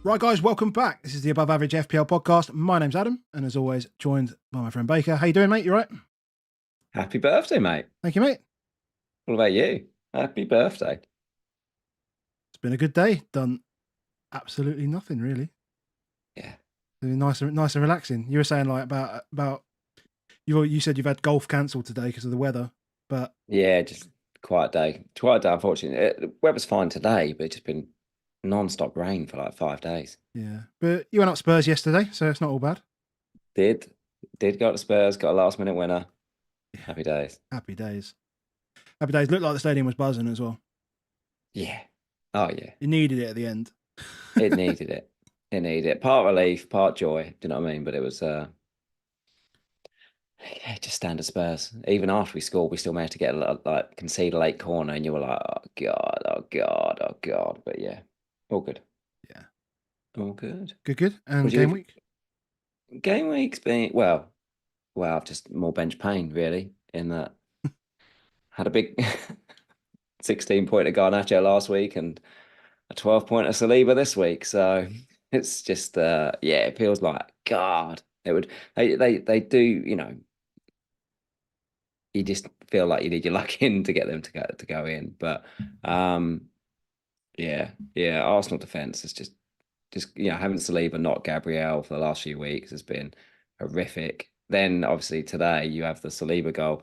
Right, guys, welcome back. This is the Above Average FPL podcast. My name's Adam, and as always, joined by my friend Baker. How you doing, mate? You right? Happy birthday, mate. Thank you, mate. What about you? Happy birthday. It's been a good day. Done absolutely nothing, really. Yeah. Nice and relaxing. You were saying like about you said you've had golf cancelled today because of the weather, but yeah, just quiet day. Quiet day, unfortunately. The weather's fine today, but it's just been non-stop rain for like 5 days. Yeah, but you went up Spurs yesterday, so it's not all bad. Did go to Spurs, got a last-minute winner. Yeah. Happy days. Happy days. Happy days. Looked like the stadium was buzzing as well. Yeah. Oh, yeah. It needed it at the end. It needed it. It needed it. Part relief, part joy. Do you know what I mean? But it was... Yeah, just standard Spurs. Even after we scored, we still managed to get concede a late corner, and you were like, "Oh God, oh God, oh God!" But yeah, all good. Yeah, all good. Good. And game week. Game week's been well. Just more bench pain really. In that, had a big 16-pointer Garnacho last week and a 12-pointer Saliba this week. So it's just it feels like God. It would they do, you know. You just feel like you need your luck in to get them to go in. But Arsenal defense is just having Saliba, not Gabriel, for the last few weeks has been horrific. Then obviously today you have the Saliba goal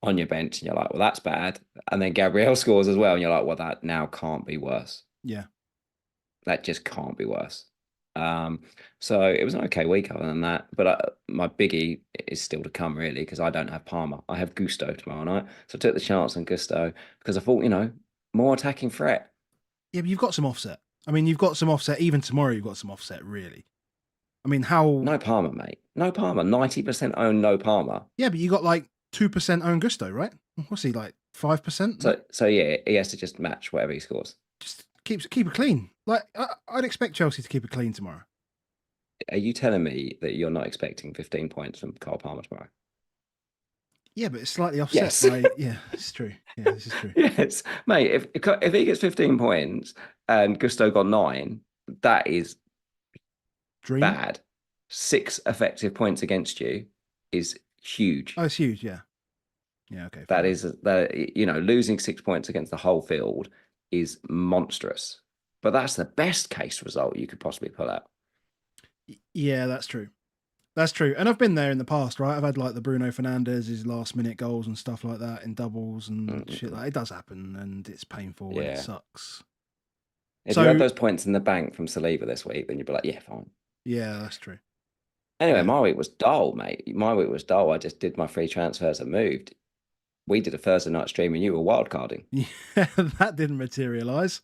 on your bench and you're like, well, that's bad. And then Gabriel scores as well and you're like, well, that now can't be worse. Yeah, that just can't be worse. So it was an okay week other than that, but my biggie is still to come really, because I don't have Palmer. I have Gusto tomorrow night, so I took the chance on Gusto because I thought, more attacking threat. Yeah, but you've got some offset. I mean, you've got some offset. Even tomorrow, you've got some offset. Really. I mean, how? No Palmer, mate. No Palmer. 90% own no Palmer. Yeah, but you got like 2% own Gusto, right? What's he like? 5%? So yeah, he has to just match whatever he scores. Just keep it clean. Like I'd expect Chelsea to keep it clean tomorrow. Are you telling me that you're not expecting 15 points from Cole Palmer tomorrow? Yeah, but it's slightly offset. Yes. Yeah, it's true. Yeah, this is true. Yes, mate. If he gets 15 points and Gusto got 9, that is bad. 6 effective points against you is huge. Oh, it's huge. Yeah. Yeah. Okay. That is losing 6 points against the whole field is monstrous. But that's the best case result you could possibly pull out. Yeah, that's true. That's true. And I've been there in the past, right? I've had like the Bruno Fernandez's last minute goals and stuff like that in doubles and shit. Like, it does happen and it's painful and it Yeah. sucks. If you had So, those points in the bank from Saliba this week, then you'd be like, yeah, fine. yeah, that's true. Anyway, Yeah. my week was dull, mate. My week was dull. I just did my free transfers and moved. We did a Thursday night stream and you were wildcarding. Yeah, that didn't materialize.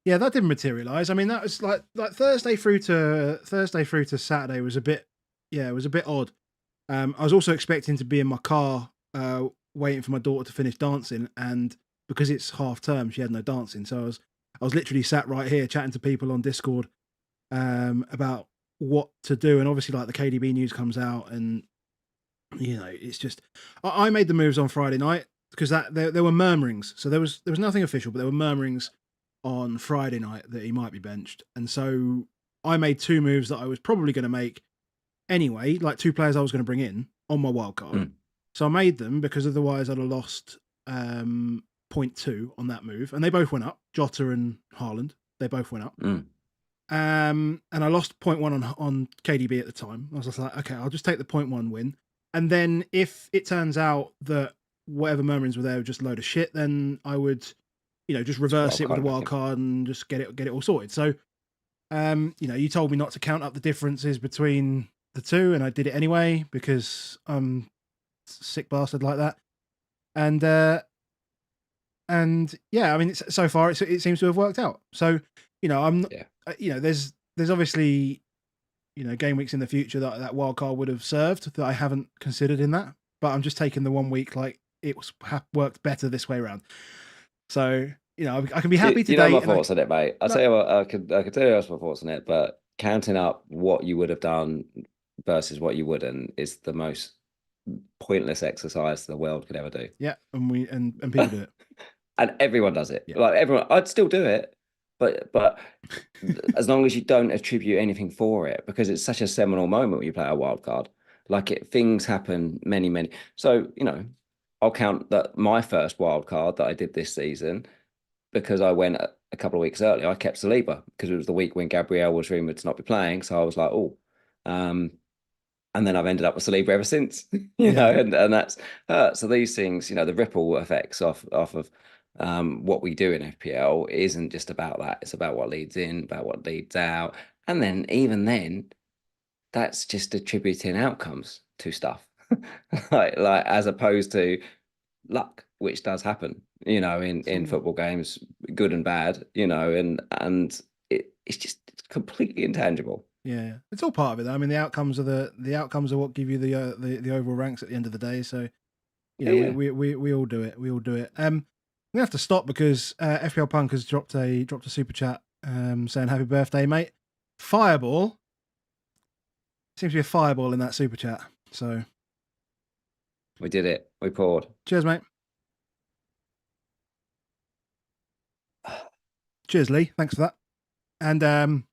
Yeah, that didn't materialize. I mean, that was like Thursday through to Saturday was a bit, yeah, it was a bit odd. I was also expecting to be in my car, waiting for my daughter to finish dancing, and because it's half term, she had no dancing. So I was literally sat right here chatting to people on Discord, about what to do. And obviously, like the KDB news comes out, and it's just I made the moves on Friday night because there were murmurings. So there was nothing official, but there were murmurings on Friday night that he might be benched, and so I made two moves that I was probably going to make anyway, like two players I was going to bring in on my wild card. So I made them because otherwise I'd have lost 0.2 on that move, and they both went up. Jota and Haaland, they both went up. And I lost 0.1 on KDB at the time. I was just like, okay, I'll just take the 0.1 win. And then if it turns out that whatever murmurings were there were just a load of shit, then I would, just reverse it with a wild card and just get it all sorted. So, you told me not to count up the differences between the two, and I did it anyway because I'm a sick bastard like that. And yeah, I mean, so far it seems to have worked out. So, I'm, there's obviously, game weeks in the future that wild card would have served that I haven't considered in that, but I'm just taking the 1 week like it was worked better this way around. So, I can be happy today. My thoughts on it, mate. I'll tell you what, I could tell you my thoughts on it, but counting up what you would have done versus what you wouldn't is the most pointless exercise the world could ever do. Yeah, and people do it. And everyone does it. Yeah. Like everyone, I'd still do it, but as long as you don't attribute anything for it, because it's such a seminal moment when you play a wild card. Things happen many. So, I'll count that my first wild card that I did this season, because I went a couple of weeks earlier, I kept Saliba because it was the week when Gabriel was rumoured to not be playing. So I was like, oh, and then I've ended up with Saliba ever since, you know, and that's hurt. So these things, the ripple effects off of what we do in FPL isn't just about that. It's about what leads in, about what leads out. And then even then, that's just attributing outcomes to stuff. like as opposed to luck, which does happen, in football games, good and bad, and it's just completely intangible. Yeah, it's all part of it, though. I mean, the outcomes are what give you the overall ranks at the end of the day. So, we all do it. We all do it. We have to stop because FPL Punk has dropped a super chat saying happy birthday, mate. Fireball. Seems to be a fireball in that super chat. So we did it. We poured. Cheers, mate. Cheers, Lee. Thanks for that. And and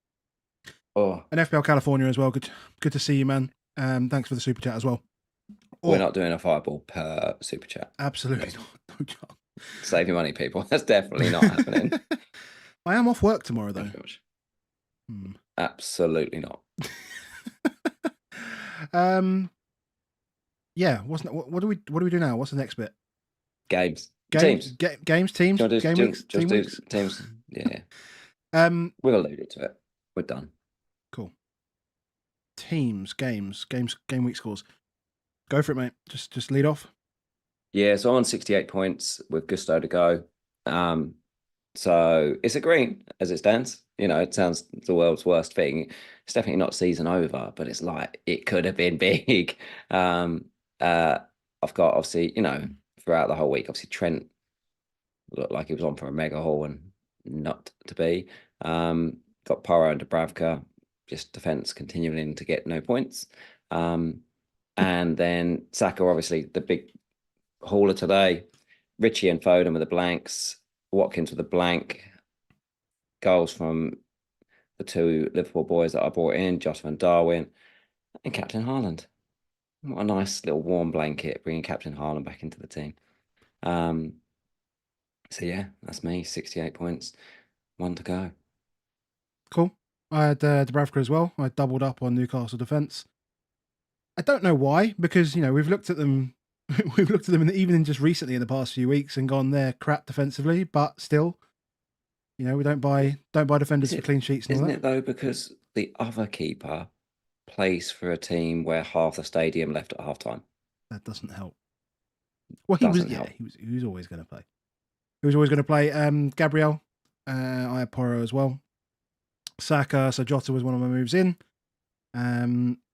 FPL California as well. Good to see you, man. Thanks for the super chat as well. We're not doing a fireball per super chat. Absolutely not. No chance. Save your money, people. That's definitely not happening. I am off work tomorrow, though. Absolutely not. Yeah. What do we do now? What's the next bit? Teams. Teams. Game weeks. Teams. Yeah. We'll allude it to it. We're done. Cool. Teams, game week scores. Go for it, mate. Just lead off. Yeah, so I'm on 68 points with Gusto to go. So it's a green as it stands. It sounds the world's worst thing. It's definitely not season over, but it's like it could have been big. I've got obviously, throughout the whole week, obviously Trent looked like he was on for a mega haul and not to be. Got Porro and Dubravka, just defense continuing to get no points. And then Saka, obviously the big hauler today. Richie and Foden with the blanks. Watkins with a blank. Goals from the two Liverpool boys that I brought in, Jota and Darwin, and Captain Haaland. What a nice little warm blanket, bringing Captain Haaland back into the team. So yeah, that's me, 68 points, 1 to go. Cool. I had Dubravka as well. I doubled up on Newcastle defence. I don't know why, because we've looked at them, even just recently in the past few weeks and gone, they're crap defensively, but still, we don't buy defenders for clean sheets and all Isn't that. it though? Because the other keeper plays for a team where half the stadium left at half time. That doesn't help. Well, he was always going to play. He was always going to play. Gabriel, I had Porro as well. Saka, so Jota was one of my moves in.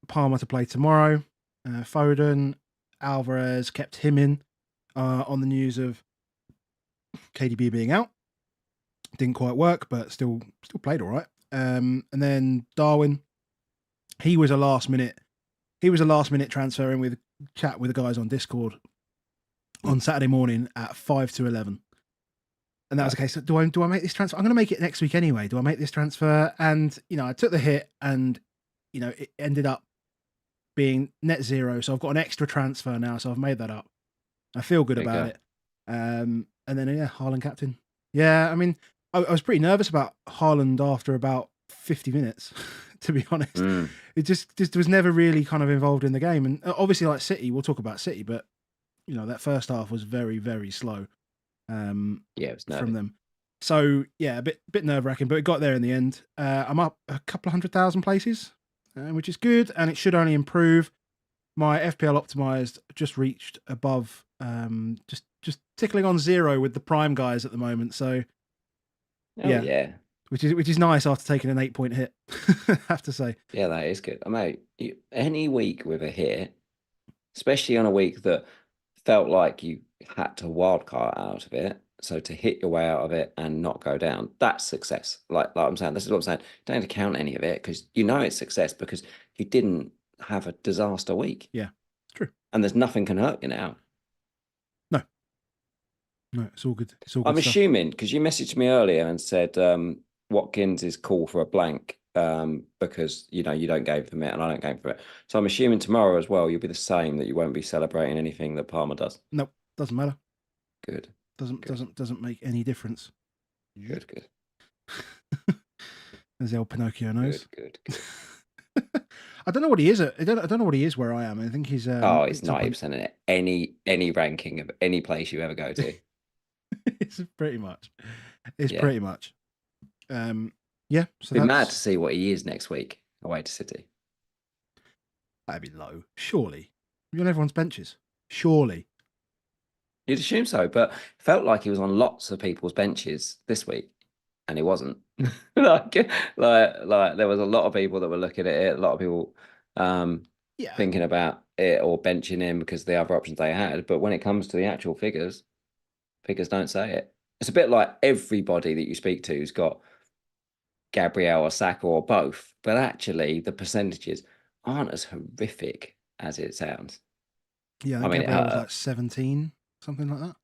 Palmer to play tomorrow. Foden, Alvarez kept him in on the news of KDB being out. Didn't quite work, but still played all right. And then Darwin, he was a last minute transfer in with chat with the guys on Discord on Saturday morning at 5 to 11. And that was the case. So do I make this transfer? I'm going to make it next week anyway. Do I make this transfer? And, I took the hit and, it ended up being net zero. So I've got an extra transfer now. So I've made that up. I feel good about it. And then, Haaland captain. Yeah, I mean, I was pretty nervous about Haaland after about 50 minutes, to be honest. It just was never really kind of involved in the game. And obviously, like City, we'll talk about City, but, that first half was very, very slow. It was from them. So yeah, a bit nerve wracking, but it got there in the end. I'm up a couple of 100,000 places, which is good, and it should only improve. My FPL optimized just reached above, just tickling on 0 with the prime guys at the moment. So yeah, which is nice after taking an 8-point hit. I have to say. Yeah, that is good. I mean, any week with a hit, especially on a week that felt like you had to wildcard out of it. So to hit your way out of it and not go down, that's success. Like I'm saying, this is what I'm saying. Don't have to count any of it because it's success because you didn't have a disaster week. Yeah, it's true. And there's nothing can hurt you now. No, it's all good. It's all good. I'm assuming because you messaged me earlier and said Watkins is call for a blank because you don't go for it and I don't go for it. So I'm assuming tomorrow as well you'll be the same, that you won't be celebrating anything that Palmer does. Nope, doesn't matter. Good. Doesn't make any difference. Good. As the old Pinocchio knows. Good. I don't know what he is. I don't know what he is where I am. I think he's. It's 90% in any ranking of any place you ever go to. It's pretty much. Pretty much. Yeah. So be mad to see what he is next week away to City. That'd be low, surely. You're on everyone's benches, surely. You'd assume so, but it felt like he was on lots of people's benches this week, and he wasn't. like there was a lot of people that were looking at it. A lot of people thinking about it or benching him because the other options they had. But when it comes to the actual figures don't say it. It's a bit like everybody that you speak to who's got Gabriel or Saka or both, but actually the percentages aren't as horrific as it sounds. Yeah, I mean, Gabriel was like 17, something like that.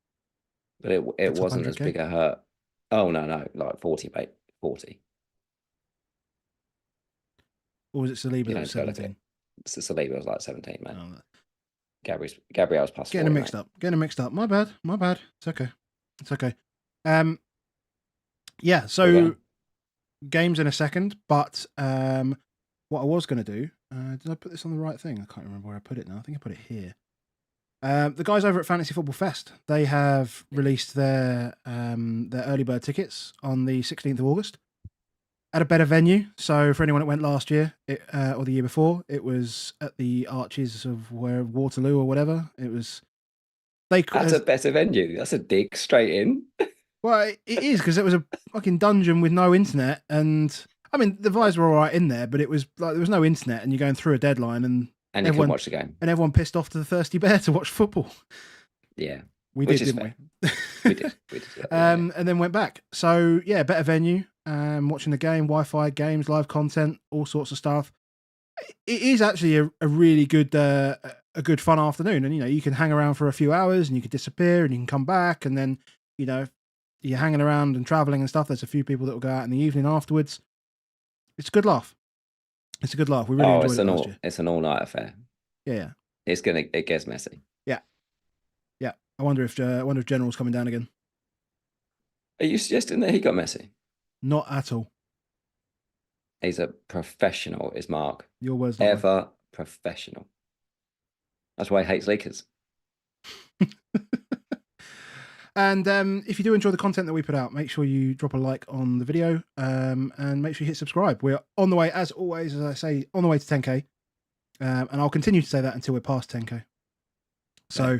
But it wasn't as big a hurt. Oh no, like 40, mate. 40. Or was it Saliba that was 17? Saliba was like 17, man. Oh, Gabriel's plus 40. Getting mixed up. My bad. It's okay. Yeah, so games in a second, but what I was going to do, did I put this on the right thing? I can't remember where I put it now. I think I put it here. The guys over at Fantasy Football Fest, they have released their early bird tickets on the 16th of August at a better venue. So for anyone that went last year or the year before, it was at the Arches of Waterloo or whatever. It was. That's a better venue. That's a dig straight in. Well, it is because it was a fucking dungeon with no internet, and I mean the vibes were all right in there, but it was like there was no internet, and you're going through a deadline, and you couldn't watch the game, and everyone pissed off to the Thirsty Bear to watch football. Yeah, we did, didn't we? We did. And then went back. So yeah, better venue. Watching the game, Wi-Fi, games, live content, all sorts of stuff. It is actually a really good, a good fun afternoon, and you can hang around for a few hours, and you can disappear, and you can come back, and then you're hanging around and traveling and stuff. There's a few people that will go out in the evening afterwards. It's a good laugh. We really enjoyed it last year. It's an all-night affair. Yeah. It gets messy. Yeah. I wonder if General's coming down again. Are you suggesting that he got messy? Not at all. He's a professional, is Mark. Your words. Ever professional. That's why he hates leakers. And if you do enjoy the content that we put out, make sure you drop a like on the video, and make sure you hit subscribe. We're on the way, as always, as I say, on the way to 10K. And I'll continue to say that until we're past 10K. So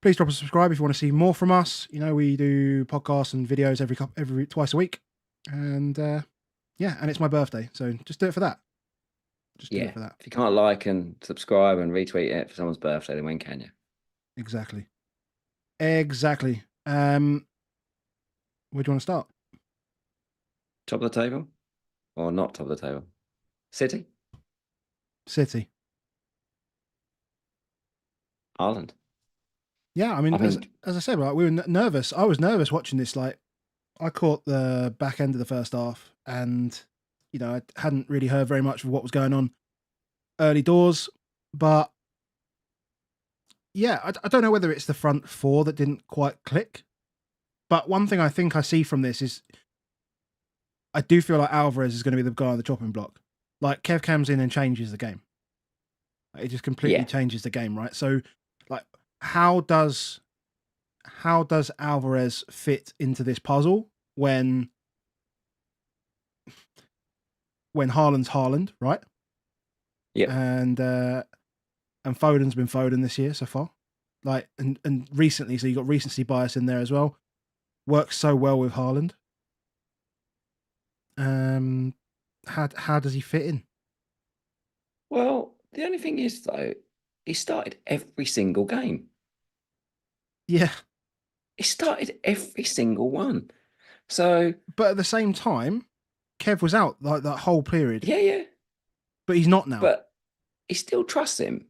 please drop a subscribe if you want to see more from us. You know, we do podcasts and videos every twice a week. And yeah, and it's my birthday. So just do it for that. Just do it for that. If you can't like and subscribe and retweet it for someone's birthday, then when can you? Exactly. Exactly. Where do you want to start? Top of the table? Or not top of the table? City? City. Haaland. Yeah, I mean, as I said, like, we were nervous. I was nervous watching this. Like, I caught the back end of the first half, and you know, I hadn't really heard very much of what was going on early doors. But yeah, I don't know whether it's the front four that didn't quite click. But one thing I think I see from this is I do feel like Alvarez is going to be the guy on the chopping block. Like, Kev comes in and changes the game. It just completely changes the game, right? So, like, how does Alvarez fit into this puzzle when Haaland's Haaland, right? Yeah. And Foden's been Foden this year so far. Like, and recently, so you got recency bias in there as well. Works so well with Haaland. How does he fit in? Well, the only thing is, though, he started every single game. Yeah. He started every single one. So, but at the same time, Kev was out like that whole period. Yeah. But he's not now. But he still trusts him.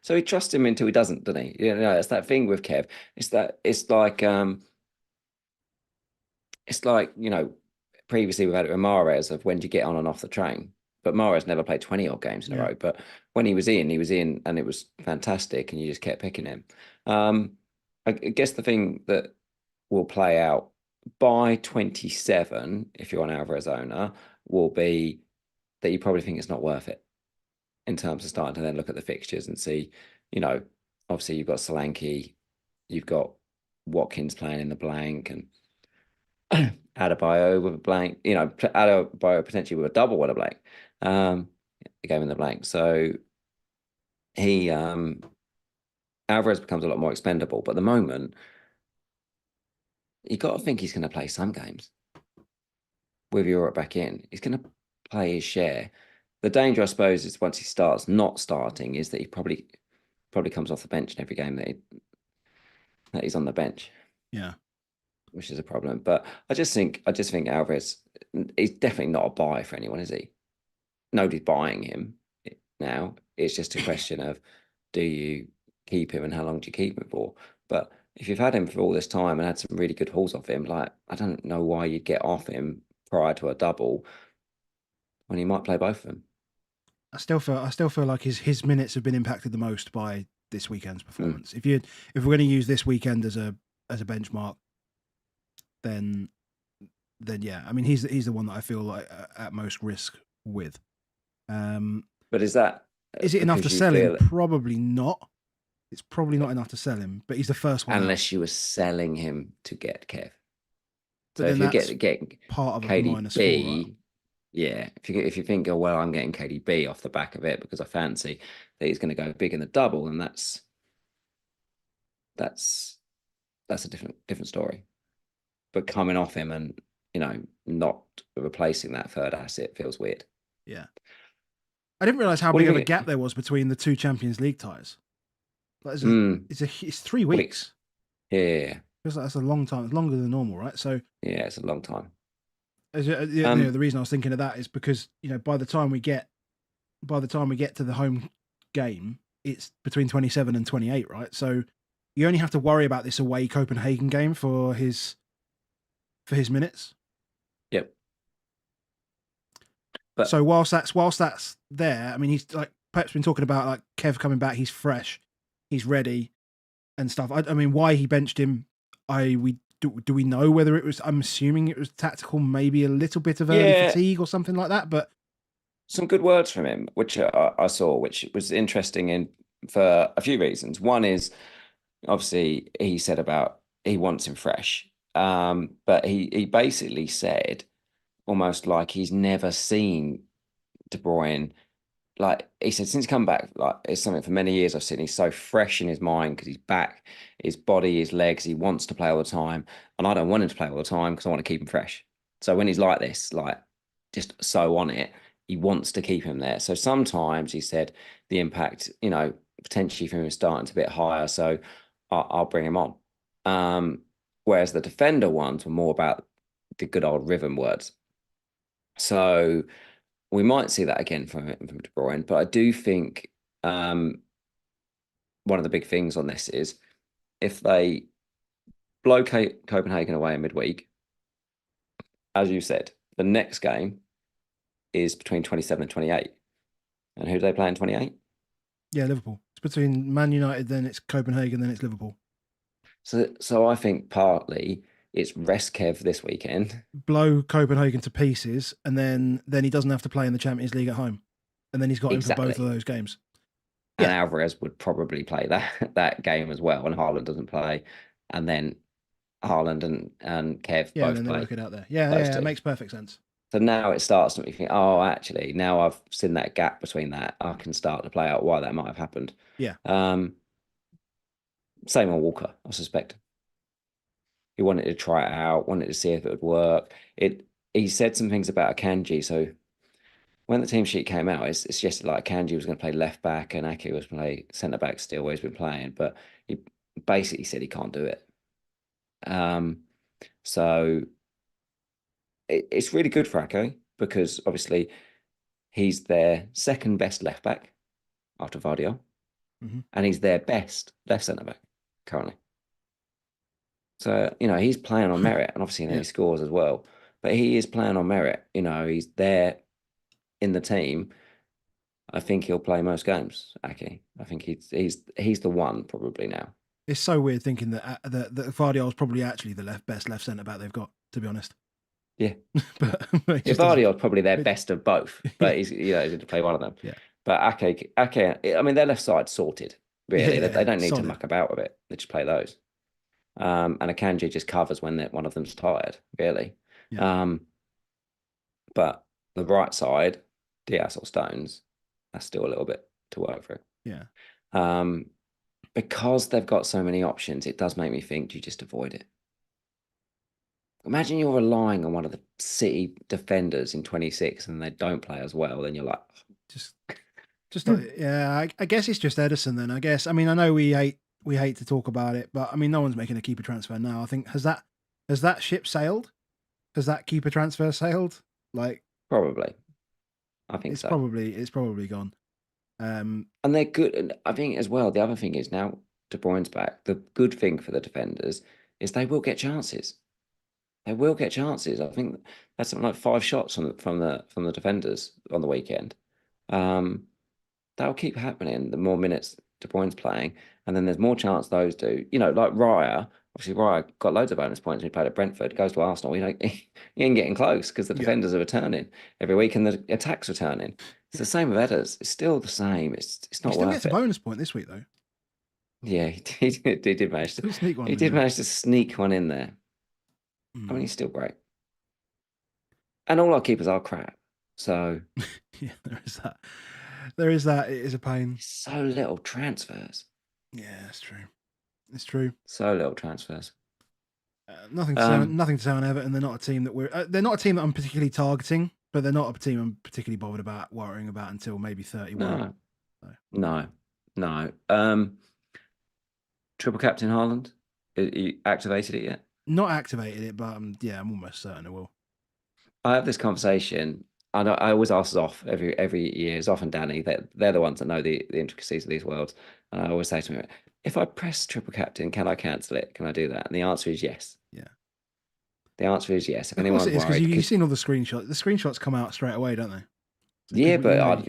So he trusts him until he doesn't, doesn't he? You know, it's that thing with Kev. It's like, you know, previously we've had it with Mahrez of when do you get on and off the train. But Mahrez never played 20 odd games in a row. But when he was in, and it was fantastic, and you just kept picking him. I guess the thing that will play out by 27, if you're an Alvarez owner, will be that you probably think it's not worth it in terms of starting to then look at the fixtures and see, you know, obviously you've got Solanke, you've got Watkins playing in the blank, and Adebayo with a blank, you know, Adebayo potentially with a double with a blank, the game in the blank. So he, Alvarez becomes a lot more expendable, but at the moment, you got to think he's going to play some games with Europe back in. He's going to play his share. The danger, I suppose, is once he starts not starting, is that he probably comes off the bench in every game that he's on the bench. Yeah, which is a problem. But I just think Alvarez is definitely not a buy for anyone, is he? Nobody's buying him now. It's just a question of, do you keep him and how long do you keep him for? But if you've had him for all this time and had some really good hauls off him, like, I don't know why you'd get off him prior to a double when he might play both of them. I still feel like his minutes have been impacted the most by this weekend's performance. If we're going to use this weekend as a benchmark, then yeah, I mean, he's the one that I feel like at most risk with. But is it enough to sell him? Probably not. It's probably not enough to sell him, but he's the first one. Unless you were selling him to get Kev. So if you get part of KDB, a -4, right? Yeah. If you think, oh well, I'm getting KDB off the back of it because I fancy that he's going to go big in the double, and that's a different story. But coming off him and, you know, not replacing that third asset feels weird. Yeah. I didn't realize how big of a gap there was between the two Champions League ties. Like, it's 3 weeks. Yeah. That's a long time. It's longer than normal, right? So yeah, it's a long time. The reason I was thinking of that is because, you know, by the time we get to the home game, it's between 27 and 28, right? So you only have to worry about this away Copenhagen game for his minutes. Yep. But so whilst that's there, I mean, he's like Pep's been talking about, like, Kev coming back, he's fresh, he's ready, and stuff. I mean, why he benched him? Do we know whether it was? I'm assuming it was tactical, maybe a little bit of early fatigue or something like that. But some good words from him, which I saw, which was interesting in for a few reasons. One is obviously he said about he wants him fresh, but he basically said almost like he's never seen De Bruyne. Like he said, since he come back, like it's something for many years I've seen. He's so fresh in his mind because he's back, his body, his legs. He wants to play all the time, and I don't want him to play all the time because I want to keep him fresh. So when he's like this, like just so on it, he wants to keep him there. So sometimes he said the impact, potentially from him starting to be a bit higher. So I'll bring him on. Whereas the defender ones were more about the good old rhythm words. So we might see that again from De Bruyne, but I do think one of the big things on this is if they blow Copenhagen away in midweek, as you said, the next game is between 27 and 28. And who do they play in 28? Yeah, Liverpool. It's between Man United, then it's Copenhagen, then it's Liverpool. So I think partly it's rest Kev this weekend. Blow Copenhagen to pieces, and then he doesn't have to play in the Champions League at home. And then he's got him for both of those games. And Alvarez would probably play that game as well, and Haaland doesn't play. And then Haaland and Kev both and then play. they work it out there. Yeah, it makes perfect sense. So now it starts to make me think, oh, actually, now I've seen that gap between that, I can start to play out why that might have happened. Yeah. Same on Walker, I suspect. He wanted to try it out, wanted to see if it would work. He said some things about Akanji. So when the team sheet came out, it's suggested like Akanji was going to play left back and Ake was going to play centre back still, where he's been playing. But he basically said he can't do it. So it's really good for Ake because obviously he's their second best left back after Vardiol, and he's their best left centre back currently. So, he's playing on merit, and obviously he scores as well. But he is playing on merit. He's there in the team. I think he'll play most games, Ake. I think he's the one probably now. It's so weird thinking that Vardiol is probably actually the best left centre back they've got, to be honest. Yeah. but Vardiol is probably their best of both, but he's going to play one of them. Yeah. But Ake, I mean, their left side's sorted, really. They don't need to muck about with it. They just play those. And Akanji just covers when one of them's tired, really. Yeah. But the right side, Diaz or Stones, that's still a little bit to work through. Yeah. Because they've got so many options, it does make me think, do you just avoid it? Imagine you're relying on one of the City defenders in 26 and they don't play as well, then you're like... I guess it's just Ederson then, I guess. I mean, I know we hate to talk about it, but I mean, no one's making a keeper transfer now. I think has that ship sailed? Has that keeper transfer sailed? Like probably. I think it's so. It's probably gone. And they're good. And I think as well, the other thing is now De Bruyne's back. The good thing for the defenders is they will get chances. They will get chances. I think that's something like 5 shots from the defenders on the weekend. That'll keep happening the more minutes De Bruyne's playing, and then there's more chance those do. Like Raya. Obviously, Raya got loads of bonus points when he played at Brentford. Goes to Arsenal. He ain't getting close because the defenders are returning every week and the attacks returning. It's the same with Edders. It's still the same. It's not he still worth gets it. a bonus point this week though. Yeah, he did manage to sneak one. He did manage to sneak one in there. Mm. I mean, he's still great. And all our keepers are crap. So yeah, there is that. It is a pain. So little transfers. Yeah, it's true. It's true. So little transfers. Nothing to say on Everton. They're not a team that they're not a team that I'm particularly targeting, but they're not a team I'm particularly bothered about worrying about until maybe 31. No. Triple captain Haaland. You activated it yet? Not activated it, but I'm almost certain I will. I have this conversation. I always ask Zoff every year, Zoff and Danny, they're the ones that know the intricacies of these worlds. And I always say to them, if I press triple captain, can I cancel it? Can I do that? And the answer is yes. Yeah. The answer is yes. If of anyone's course it is, worried, because you've seen all the screenshots. The screenshots come out straight away, don't they? So yeah, but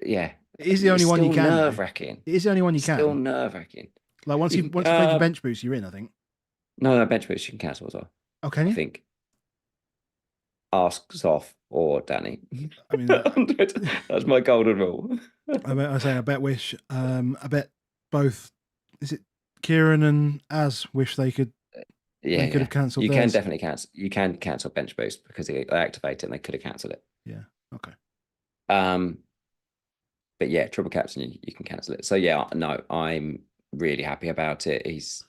yeah. It is the only one you can. Nerve-wracking. It is the only one you can. Still nerve-wracking. Like once you play the bench boost, you're in, I think. No, bench boost you can cancel as well. Oh, can you? I think. ask Zoff or Danny. I mean, That's my golden rule. I bet both. Is it Kieran and Az wish they could have cancelled You theirs. can definitely cancel. You can cancel bench boost because they activate it and they could have cancelled it. Yeah. Okay. But yeah, triple captain, you can cancel it. So yeah, no, I'm really happy about it. He's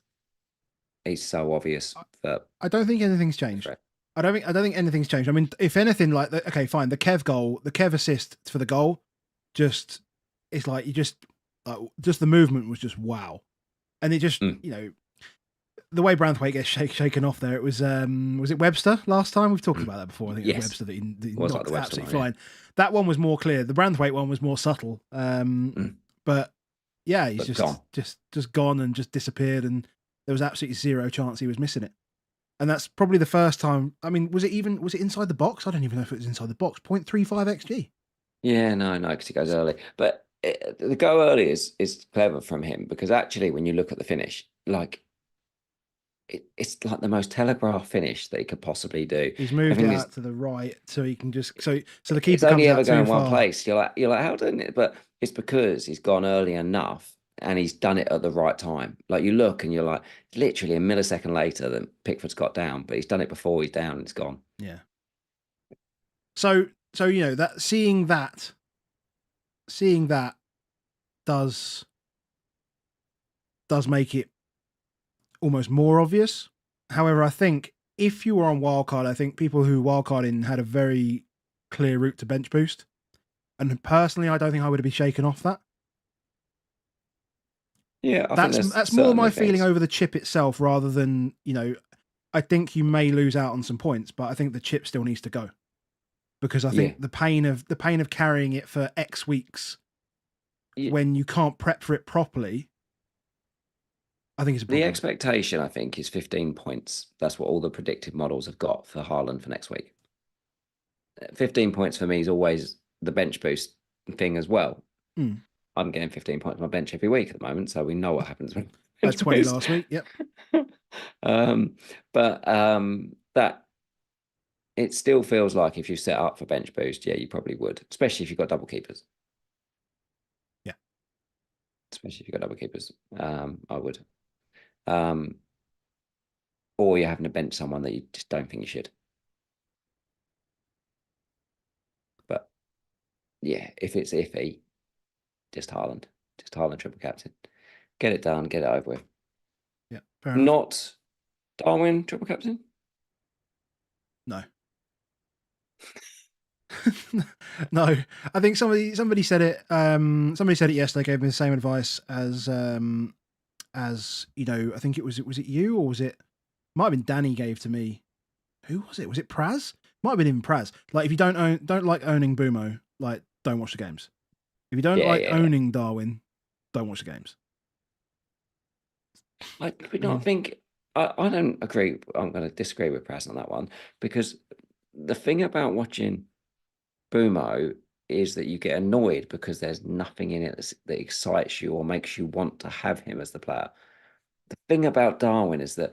so obvious that I don't think anything's changed. I don't think anything's changed. I mean, if anything, like okay, fine, the Kev assist for the goal, it's like just the movement was just wow, and it just the way Branthwaite gets shaken off there. It was it Webster last time? We've talked about that before. I think it was Webster that he knocked like absolutely flying. That one was more clear. The Branthwaite one was more subtle. But yeah, he's just gone and just disappeared, and there was absolutely zero chance he was missing it. And that's probably the first time. I mean, was it inside the box? I don't even know if it was inside the box. 0.35 XG. Yeah, no, because he goes early. But the go early is clever from him because actually, when you look at the finish, like it's like the most telegraphed finish that he could possibly do. He's moved it out to the right so he can just so the keeper it's only ever going one place. You're like how didn't it? But it's because he's gone early enough and he's done it at the right time. Like you look and you're like literally a millisecond later than Pickford's got down, but he's done it before he's down and it's gone. Yeah. So that seeing that does make it almost more obvious. However, I think if you were on wildcard, I think people who wildcard in had a very clear route to bench boost. And personally, I don't think I would be shaken off that. Yeah, that's more my feeling over the chip itself rather than, I think you may lose out on some points, but I think the chip still needs to go. Because I think the pain of carrying it for X weeks when you can't prep for it properly, I think it's a problem. The expectation, I think, is 15 points. That's what all the predictive models have got for Haaland for next week. 15 points for me is always the bench boost thing as well. I'm getting 15 points on my bench every week at the moment, so we know what happens. That's 20 last week, yep. But that it still feels like if you set up for bench boost, you probably would, especially if you've got double keepers. Yeah. Especially if you've got double keepers, I would. Or you're having to bench someone that you just don't think you should. But yeah, if it's iffy, just Haaland triple captain, get it done, get it over with. Yeah, not Darwin triple captain. No. No, I think somebody said it. Somebody said it yesterday. Gave me the same advice as I think it was it you or was it? Might have been Danny gave to me. Who was it? Was it Praz? Might have been even Praz. Like if you don't like owning Bumo, like don't watch the games. If you don't owning Darwin, don't watch the games. I don't agree. I'm going to disagree with Praz on that one because the thing about watching Bumo is that you get annoyed because there's nothing in it that excites you or makes you want to have him as the player. The thing about Darwin is that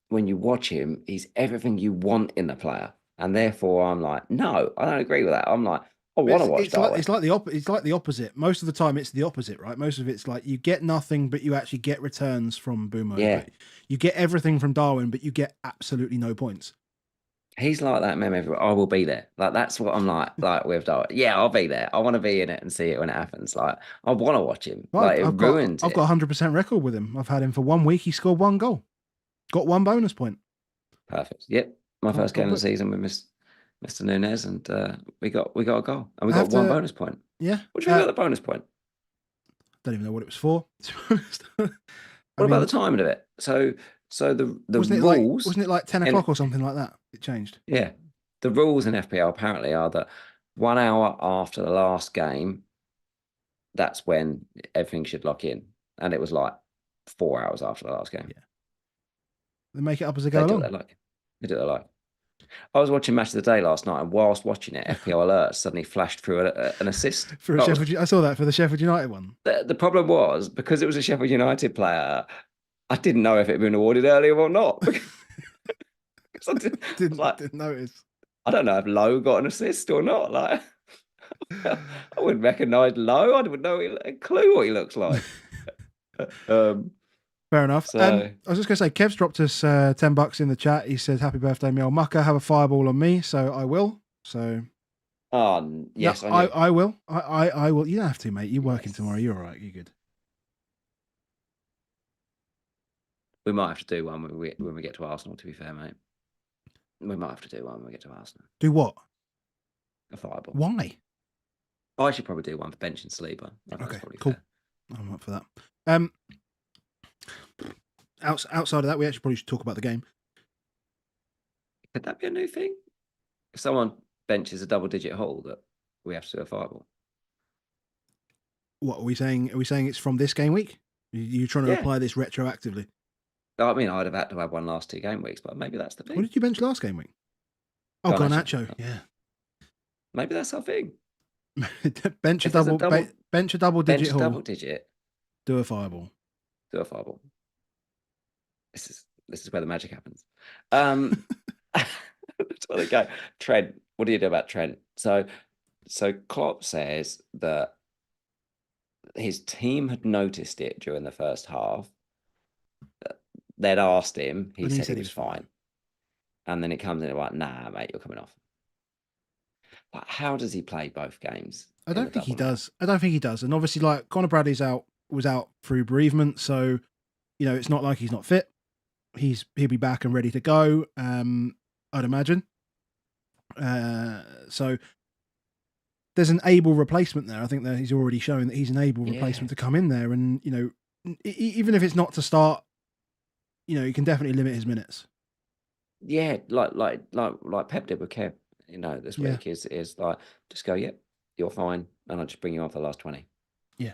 when you watch him, he's everything you want in the player, and therefore I'm like, no, I don't agree with that. I'm like, I want to watch Darwin. It's like the opposite. Most of the time, it's the opposite, right? Most of it's like you get nothing, but you actually get returns from Bumo. Yeah, you get everything from Darwin, but you get absolutely no points. He's like that meme everywhere. I will be there. Like that's what I'm like with Darwin. Yeah, I'll be there. I want to be in it and see it when it happens. Like I want to watch him. Well, like I've got 100% record with him. I've had him for 1 week. He scored 1 goal, got 1 bonus point. Perfect. Yep, my first game of the season with Mr. Nunez, and we got a goal, and we got 1 bonus point. Yeah. What do you think about the bonus point? Don't even know what it was for. What about the timing of it? So the wasn't rules wasn't it like 10 o'clock or something like that? It changed. Yeah, the rules in FPL apparently are that 1 hour after the last game, that's when everything should lock in, and it was like 4 hours after the last game. Yeah, they make it up as they go along. They do what they like. I was watching Match of the Day last night, and whilst watching it, FPL alerts suddenly flashed through an assist. I saw that for the Sheffield United one. The problem was, because it was a Sheffield United player, I didn't know if it had been awarded earlier or not. So Didn't notice. I don't know if Lowe got an assist or not. Like, I wouldn't recognise Lowe. I wouldn't know a clue what he looks like. Fair enough. So I was just going to say, Kev's dropped us $10 in the chat. He says, "Happy birthday, me old mucker. Have a fireball on me." So I will. So yes, no, I knew. I will. I will. You don't have to, mate. You're working Yes. tomorrow. You're all right. You're good. We might have to do one when we get to Arsenal. To be fair, mate, we might have to do one when we get to Arsenal. Do what? A fireball. Why? I should probably do one for bench and sleeper. Okay, cool. Fair. I'm up for that. Outside of that, we actually probably should talk about the game. Could that be a new thing? If someone benches a double-digit hole, that we have to do a fireball. What are we saying? Are we saying it's from this game week? You're trying to apply this retroactively? I mean, I'd have had to have one last 2 game weeks, but maybe that's the thing. What did you bench last game week? Oh, Garnacho. Yeah. Maybe that's our thing. bench a double digit hole. Double digit. Do a fireball. This is where the magic happens. That's where they go. Trent, what do you do about Trent? So Klopp says that his team had noticed it during the first half. They'd asked him. He said he was fine. And then it comes in like, nah, mate, you're coming off. Like, how does he play both games? I don't think he does. And obviously, like, Conor Bradley's was out through bereavement, so it's not like he's not fit. He'll be back and ready to go. I'd imagine. So there's an able replacement there. I think that he's already shown that he's an able replacement to come in there, and even if it's not to start, he can definitely limit his minutes. Yeah, like Pep did with Kev, this week is like, just go, yep, you're fine, and I'll just bring you on for the last 20. Yeah.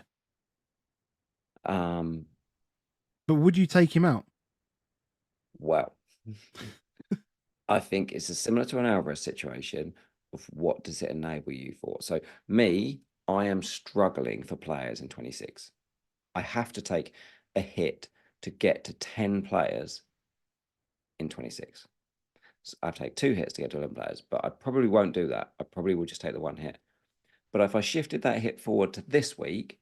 But would you take him out? Well, I think it's similar to an Alvarez situation of what does it enable you for. So I am struggling for players in 26. I have to take a hit to get to 10 players in 26. So I take 2 hits to get to 11 players, but I probably won't do that. I probably will just take the 1 hit. But if I shifted that hit forward to this week,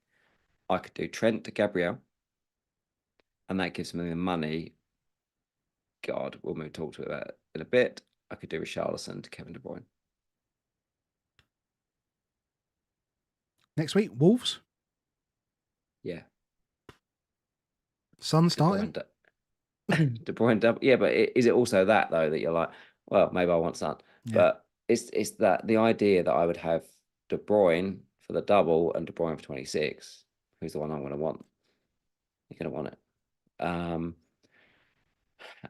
I could do Trent to Gabriel, and that gives me the money. God, we'll talk to that in a bit. I could do Richarlison to Kevin De Bruyne. Next week, Wolves? Yeah. Son starting? De Bruyne double. Yeah, but is it also that, though, that you're like, well, maybe I want Son. Yeah. But it's that the idea that I would have De Bruyne for the double and De Bruyne for 26, who's the one I'm going to want? You're going to want it.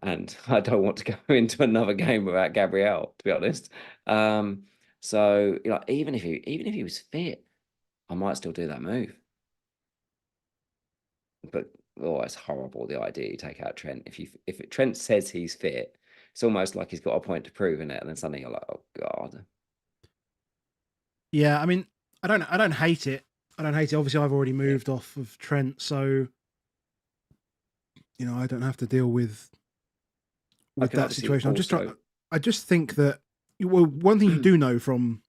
And I don't want to go into another game without Gabriel, to be honest. So even if he was fit, I might still do that move. But it's horrible, the idea you take out Trent. If Trent says he's fit, it's almost like he's got a point to prove in it, and then suddenly you're like, oh God. Yeah, I mean, I don't hate it. Obviously, I've already moved off of Trent, so I don't have to deal with that situation. I just think that one thing you do know from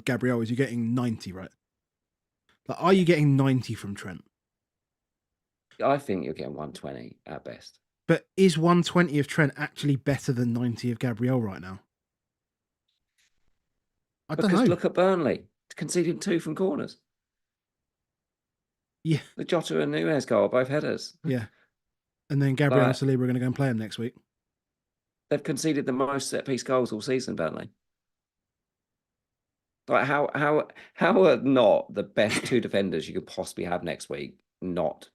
Gabriel is you're getting 90, right? Like, are you getting 90 from Trent? I think you're getting 120 at best. But is 120 of Trent actually better than 90 of Gabriel right now? I don't know. Look at Burnley conceding 2 from corners. Yeah, the Jota and Nunez goal, both headers. Yeah, and then Gabriel and Saliba are going to go and play him next week. They've conceded the most set-piece goals all season, Burnley. Like, how are not the best 2 defenders you could possibly have next week not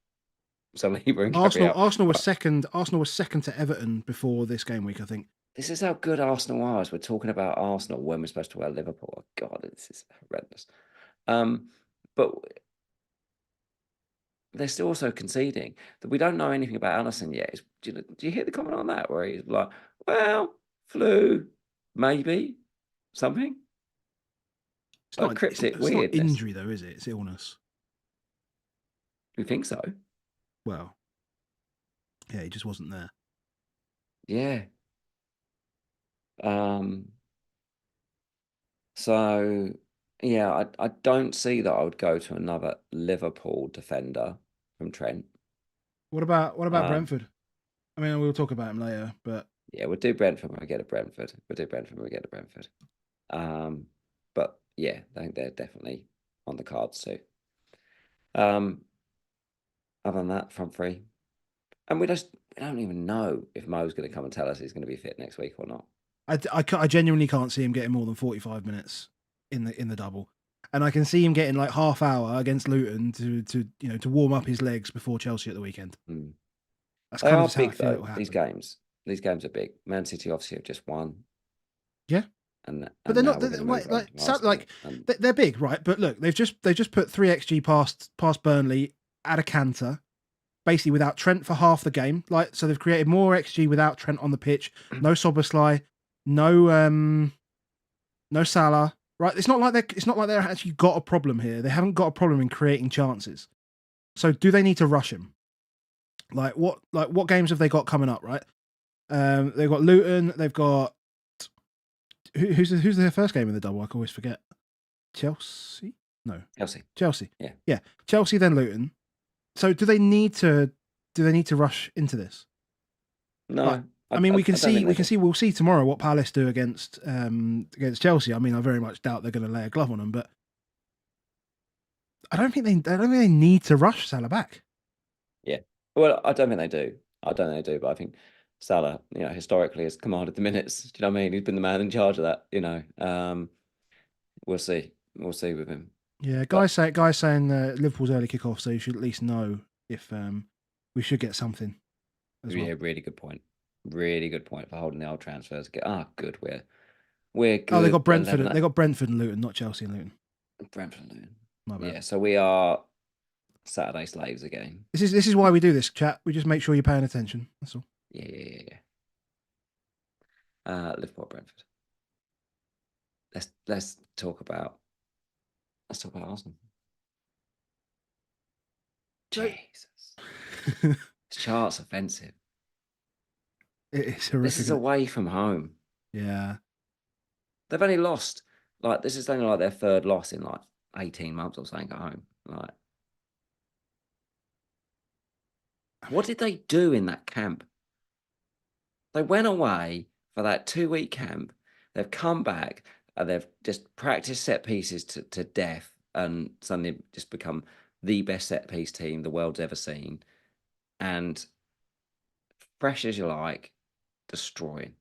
Saliba and Gabriel? Arsenal was second. Arsenal was second to Everton before this game week, I think. This is how good Arsenal are. We're talking about Arsenal when we're supposed to wear Liverpool. Oh, God, this is horrendous. But they're still also conceding. That we don't know anything about Alisson yet. Do you hear the comment on that where he's like, well, flu, maybe, something? It's not cryptic weirdness. It's not injury, though, is it? It's illness. You think so? Well, yeah, he just wasn't there. Yeah. Um, so yeah, I don't see that I would go to another Liverpool defender from Trent. What about Um, Brentford? I mean, we'll talk about him later, but yeah, we'll do Brentford when we get to Brentford. We'll do Brentford when we get to Brentford. Um, but yeah, I think they're definitely on the cards too. Um, other than that, front three, and we don't even know if Mo's going to come and tell us he's going to be fit next week or not. I genuinely can't see him getting more than 45 minutes in the double, and I can see him getting like half hour against Luton to warm up his legs before Chelsea at the weekend. Mm. That's They kind of are just how I big feel it though. will These happen. games, these games are big. Man City obviously have just won, Yeah, and but they're now not we're going to move on to Arsenal. like And they're big, right? But look, they've just put 3 xg past Burnley at a canter, basically without Trent for half the game. Like, so they've created more xg without Trent on the pitch. No Soboslai, no Salah. Right? It's not like they're actually got a problem here. They haven't got a problem in creating chances. So do they need to rush him? What games have they got coming up? Right? They've got Luton. They've got who's their first game in the double? I can always forget. Chelsea? No, Chelsea, Chelsea. yeah, Yeah, Chelsea then Luton. So do they need to rush into this? Like, no, I mean, I don't think they do. we'll see tomorrow what Palace do against Chelsea. I mean, I very much doubt they're going to lay a glove on them, but I don't think they need to rush Salah back. Yeah, well, I don't think they do. I don't think they do, but I think Salah, historically has commanded the minutes. Do you know what I mean? He's been the man in charge of that. We'll see. We'll see with him. Yeah, But guys saying Liverpool's early kickoff, so you should at least know if we should get something as well. yeah, really good point. Really good point for holding the old transfers. Good. We're Oh, good. 11 They got Brentford and Luton, not Chelsea and Luton. Brentford and Luton. My bad. Yeah, so we are Saturday slaves again. This is why we do this, chat. We just make sure you're paying attention. That's all. Yeah. Liverpool, Brentford. Let's talk about Arsenal. So- Jesus, this chart's offensive. It's horrific. This is away from home. Yeah. They've only lost this is only like their third loss in like 18 months or something at home. Like, what did they do in that camp? They went away for that 2-week camp. They've come back and they've just practiced set pieces to death and suddenly just become the best set piece team the world's ever seen. And fresh as you like, destroying.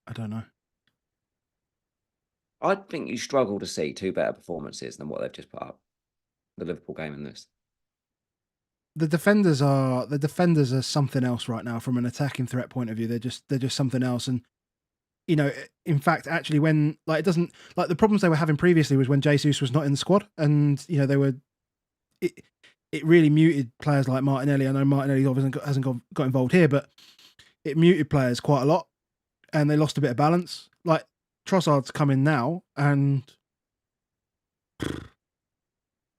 I don't know. I think you struggle to see two better performances than what they've just put up. The Liverpool game and this. The defenders are something else right now from an attacking threat point of view. They're just something else. And in fact, actually, when it doesn't the problems they were having previously was when Jesus was not in the squad, and they were it really muted players like Martinelli. I know Martinelli obviously hasn't got involved here, but it muted players quite a lot, and they lost a bit of balance. Like Trossard's come in now, and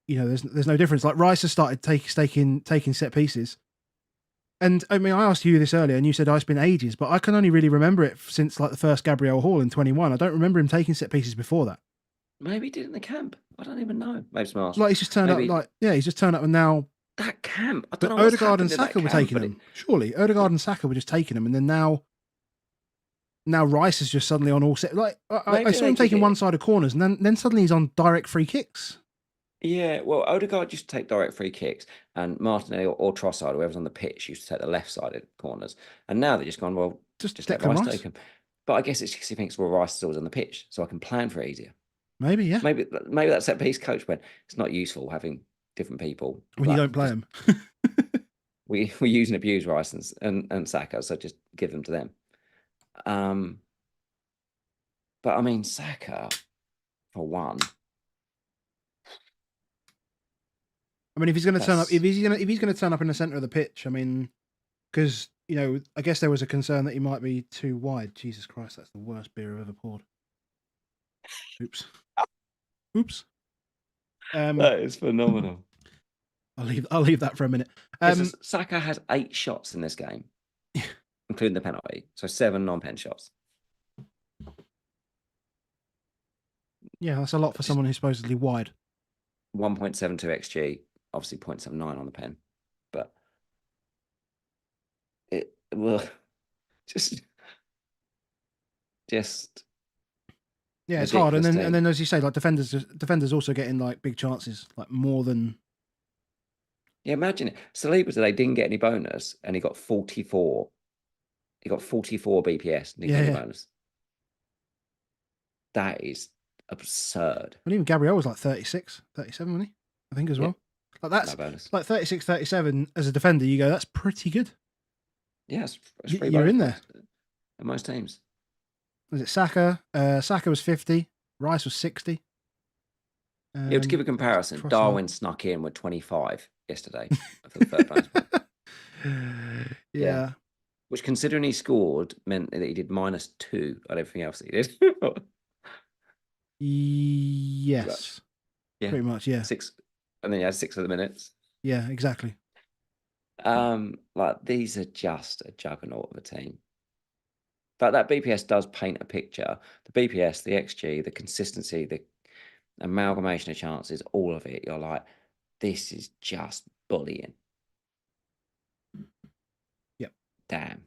there's no difference. Like Rice has started taking set pieces, and I mean, I asked you this earlier, and you said it's been ages, but I can only really remember it since the first Gabriel Hall in 21. I don't remember him taking set pieces before that. Maybe he did in the camp. I don't even know. Maybe some Like he's just turned up. He's just turned up, and now that camp. I but don't know what's Odegaard and happened in that Saka were camp, taking them. Surely Odegaard and Saka were just taking them, and then now Rice is just suddenly on all set. I saw him taking one-sided corners, and then suddenly he's on direct free kicks. Yeah, well, Odegaard used to take direct free kicks, and Martinelli or Trossard, whoever's on the pitch, used to take the left-sided corners. And now they're just gone, well, just let Rice take them. But I guess it's because he thinks, well, Rice is always on the pitch, so I can plan for it easier. Maybe, yeah. Maybe that set piece coach went, it's not useful having different people. When you don't play them. we use and abuse Rice and Saka, so just give them to them. But I mean, Saka, for one. I mean, if he's going to turn up, if he's going to turn up in the center of the pitch, I mean, because I guess there was a concern that he might be too wide. Jesus Christ, that's the worst beer I've ever poured. Oops. That is phenomenal. I'll leave that for a minute. Saka had 8 shots in this game. including the penalty. So 7 non-pen shots. Yeah, that's a lot for someone who's supposedly wide. 1.72 xG, obviously 0.79 on the pen, but it will just yeah, it's hard. And then team. as you say, like defenders also getting like big chances, like more than. Yeah, imagine it. Saliba today didn't get any bonus, and he got 44. He got 44 BPS and didn't get any bonus. That is absurd. And even Gabriel was like 36, 37, wasn't he? I think as well. Like that's no bonus. Like 36, 37 as a defender. You go, that's pretty good. Yeah, you're in there. In most teams. Was it Saka? Saka was 50. Rice was 60. To give a comparison, Darwin snuck in with 25 yesterday for the third place. Yeah. Which, considering he scored, meant that he did -2 on everything else that he did. Yes. Pretty much, yeah. 6, and then he had 6 of the minutes. Yeah, exactly. Like, these are just a juggernaut of a team. But that BPS does paint a picture. The BPS, the XG, the consistency, the amalgamation of chances, all of it. You're like, this is just bullying. Yep. Damn.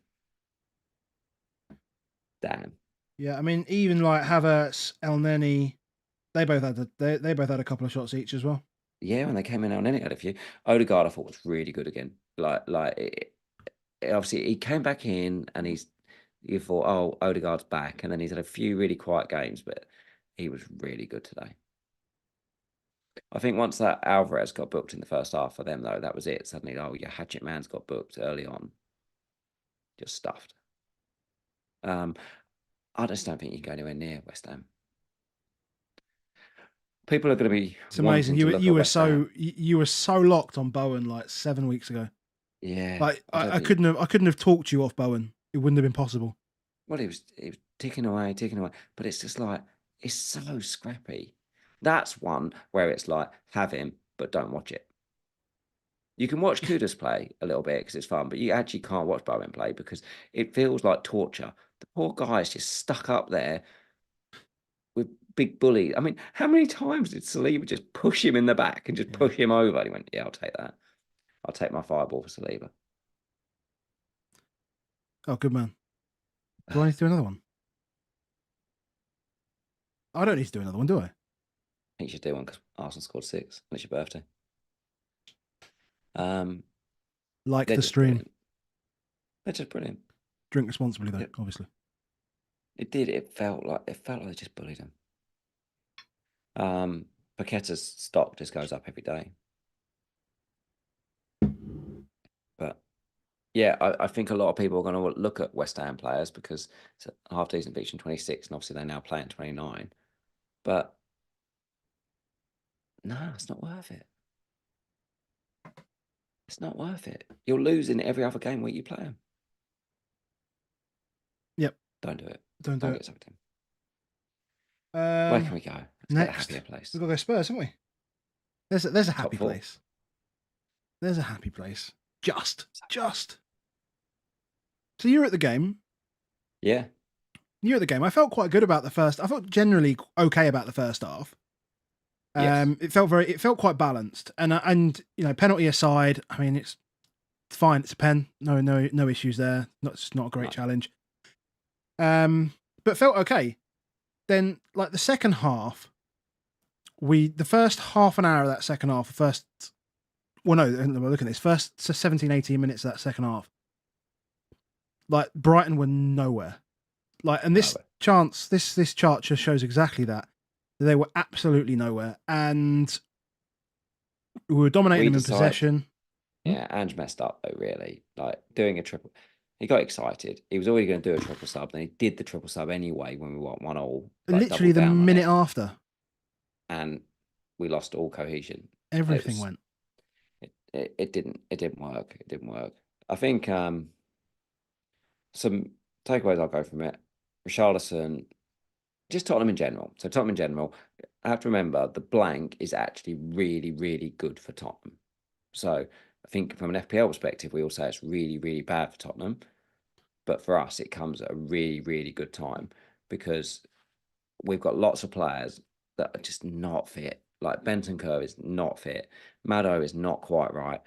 Yeah, I mean, even like Havertz, El Neni, they both had a couple of shots each as well. Yeah, when they came in, El Neni had a few. Odegaard, I thought, was really good again. Obviously, he came back in, and you thought, oh, Odegaard's back, and then he's had a few really quiet games, but he was really good today. I think once that Alvarez got booked in the first half for them, though, that was it. Suddenly, oh, your Hatchet Man's got booked early on. Just stuffed. I just don't think you can go anywhere near West Ham. People are going to be. It's amazing. You were so locked on Bowen like 7 weeks ago. Yeah. Like I couldn't have talked you off Bowen. It wouldn't have been possible. Well, he was ticking away, but it's just like, it's so scrappy. That's one where it's like, have him, but don't watch it. You can watch Kudus play a little bit because it's fun, but you actually can't watch Bowen play because it feels like torture. The poor guy's just stuck up there with big bully. I mean, how many times did Saliba just push him in the back and just push him over? And he went, yeah, I'll take that. I'll take my fireball for Saliba. Oh, good man. Do I need to do another one? I don't need to do another one, do I? I think you should do one because Arsenal scored 6 and it's your birthday. Like the stream. Brilliant. They're just brilliant. Drink responsibly, though, obviously. It did. It felt like they just bullied him. Paqueta's stock just goes up every day. But yeah, I think a lot of people are going to look at West Ham players because it's a half decent fixture in 26, and obviously they now play in 29. But no, it's not worth it. It's not worth it. You're losing every other game where you play them. Yep. Don't do it. Don't do it. Get something. Where can we go? Let's next, get a happier place. We've got to go Spurs, haven't we? There's a happy place. There's a happy place. Just. So you're at the game. Yeah. You're at the game. I felt quite good about the first. I felt generally okay about the first half. Yes. It felt quite balanced, and you know, penalty aside, I mean, it's fine. It's a pen. No issues there. It's not a great challenge. But felt okay. Then, like the second half, the first half an hour of that second half, look at this, first 17, 18 minutes of that second half, like Brighton were nowhere. Like, and this chart just shows exactly that. They were absolutely nowhere, and we were dominating them in possession. Yeah, Ange messed up though, really. Like doing a triple. He got excited. He was already going to do a triple sub, and he did the triple sub anyway when we won 1-1. Literally the minute after. And we lost all cohesion. Everything went. It didn't work. It didn't work. I think some takeaways I'll go from it. Richarlison, just Tottenham in general. So Tottenham in general, I have to remember the blank is actually really, really good for Tottenham. So I think from an FPL perspective, we all say it's really, really bad for Tottenham. But for us, it comes at a really, really good time because we've got lots of players that are just not fit. Like Bentancur is not fit. Maddo is not quite right.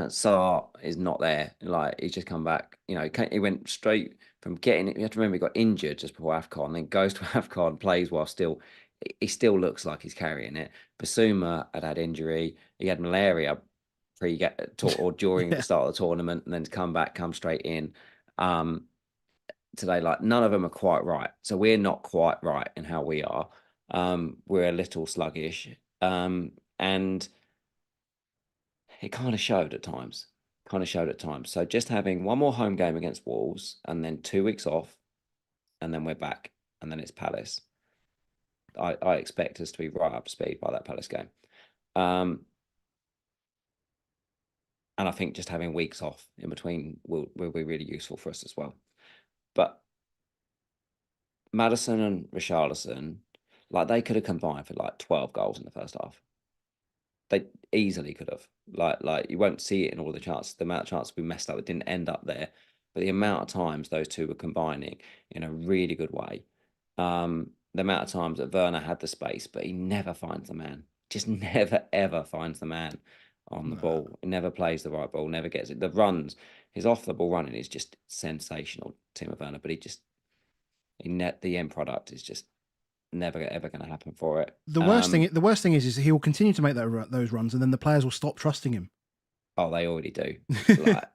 Saar is not there. Like he's just come back. He went straight from getting it. You have to remember he got injured just before AFCON, then goes to AFCON, plays while still. He still looks like he's carrying it. Basuma had injury. He had malaria or during the Yeah. start of the tournament, and then to come straight in. Today, like none of them are quite right. So we're not quite right in how we are. We're a little sluggish. And it kind of showed at times. So just having one more home game against Wolves and then 2 weeks off, and then we're back, and then it's Palace. I expect us to be right up to speed by that Palace game. And I think just having weeks off in between will be really useful for us as well. But Maddison and Richarlison, like they could have combined for like 12 goals in the first half. They easily could have. Like you won't see it in all the chances. The amount of chances we messed up that didn't end up there, but the amount of times those two were combining in a really good way. The amount of times that Werner had the space, but he never finds the man. Just never ever finds the man on the No. ball. He never plays the right ball. Never gets it. The runs, his off the ball running is just sensational, Timo Werner. But the end product is just never ever going to happen for it. The worst thing is he will continue to make those runs, and then the players will stop trusting him. Oh, they already do. Like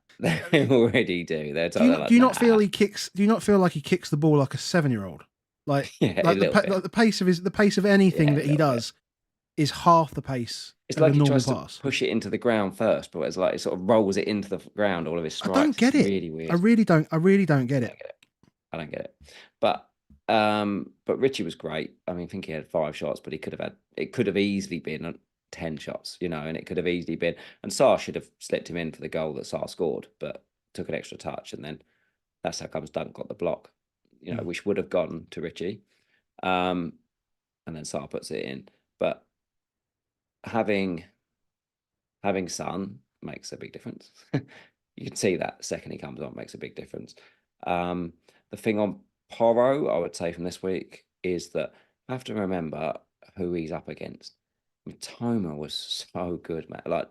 they already do. They're do you not feel he kicks? Do you not feel like he kicks the ball like a 7-year-old? Like, yeah, like the pace of anything that he does is half the pace. It's like a he normal tries pass. to push it into the ground first, but it's like it sort of rolls it into the ground. All of his strikes. I don't get it. Really weird. I really don't get it. I don't get it. But Richie was great. I mean, I think he had 5 shots, but it could have easily been 10 shots, and it could have easily been. And Saar should have slipped him in for the goal that Saar scored, but took an extra touch, and then that's how comes Dunk got the block, which would have gone to Richie, and then Saar puts it in. But having Son makes a big difference. You can see that second he comes on makes a big difference. The thing on Porro, I would say from this week, is that I have to remember who he's up against. Mitoma was so good, man. Like,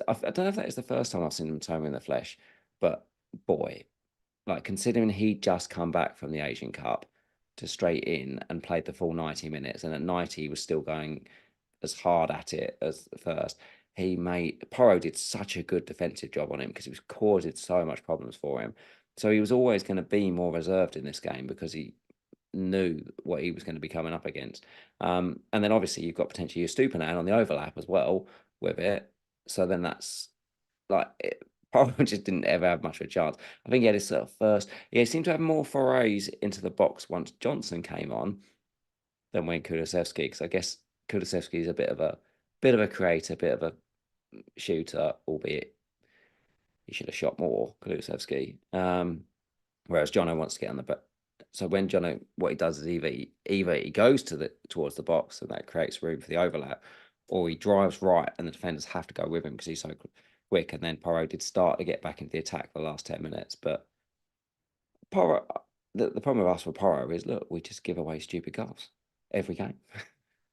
I don't know if that is the first time I've seen Mitoma in the flesh, but boy, like considering he just come back from the Asian Cup to straight in and played the full 90 minutes, and at 90 he was still going as hard at it as the first. Porro did such a good defensive job on him because he was causing so much problems for him. So he was always going to be more reserved in this game because he knew what he was going to be coming up against. And then obviously you've got potentially your Stupinan on the overlap as well with it. So then that's like Porro just didn't ever have much of a chance. I think he had his sort of first. He seemed to have more forays into the box once Johnson came on than when Kulusevski, because I guess Kulusevski is a bit of a creator, bit of a shooter, albeit he should have shot more, Kulusevski. Whereas Jono wants to get on the back. So when Jono, what he does is either he goes towards the box and that creates room for the overlap, or he drives right and the defenders have to go with him because he's so quick. And then Porro did start to get back into the attack for the last 10 minutes. But Porro, the problem with us for Porro is, look, we just give away stupid goals every game.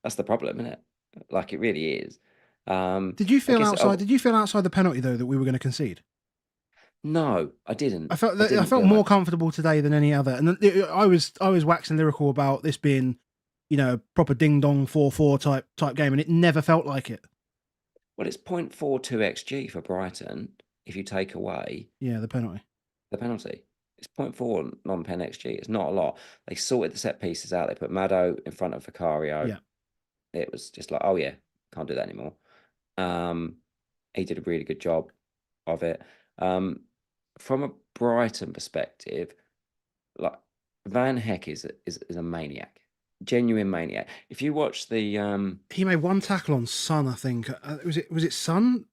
That's the problem, isn't it? Like it really is. Did you feel outside? Did you feel outside the penalty though that we were going to concede? No, I didn't. I felt more comfortable today than any other, and I was waxing lyrical about this being, proper ding dong 4-4 type game, and it never felt like it. Well, it's 0.42 xG for Brighton if you take away the penalty. It's 0.4 non-pen xG. It's not a lot. They sorted the set pieces out. They put Maddo in front of Vicario. Yeah. It was just like, oh yeah, can't do that anymore. He did a really good job of it. From a Brighton perspective, like Van Heck is a maniac, genuine maniac. If you watch the he made one tackle on Son, I think. Was it Son?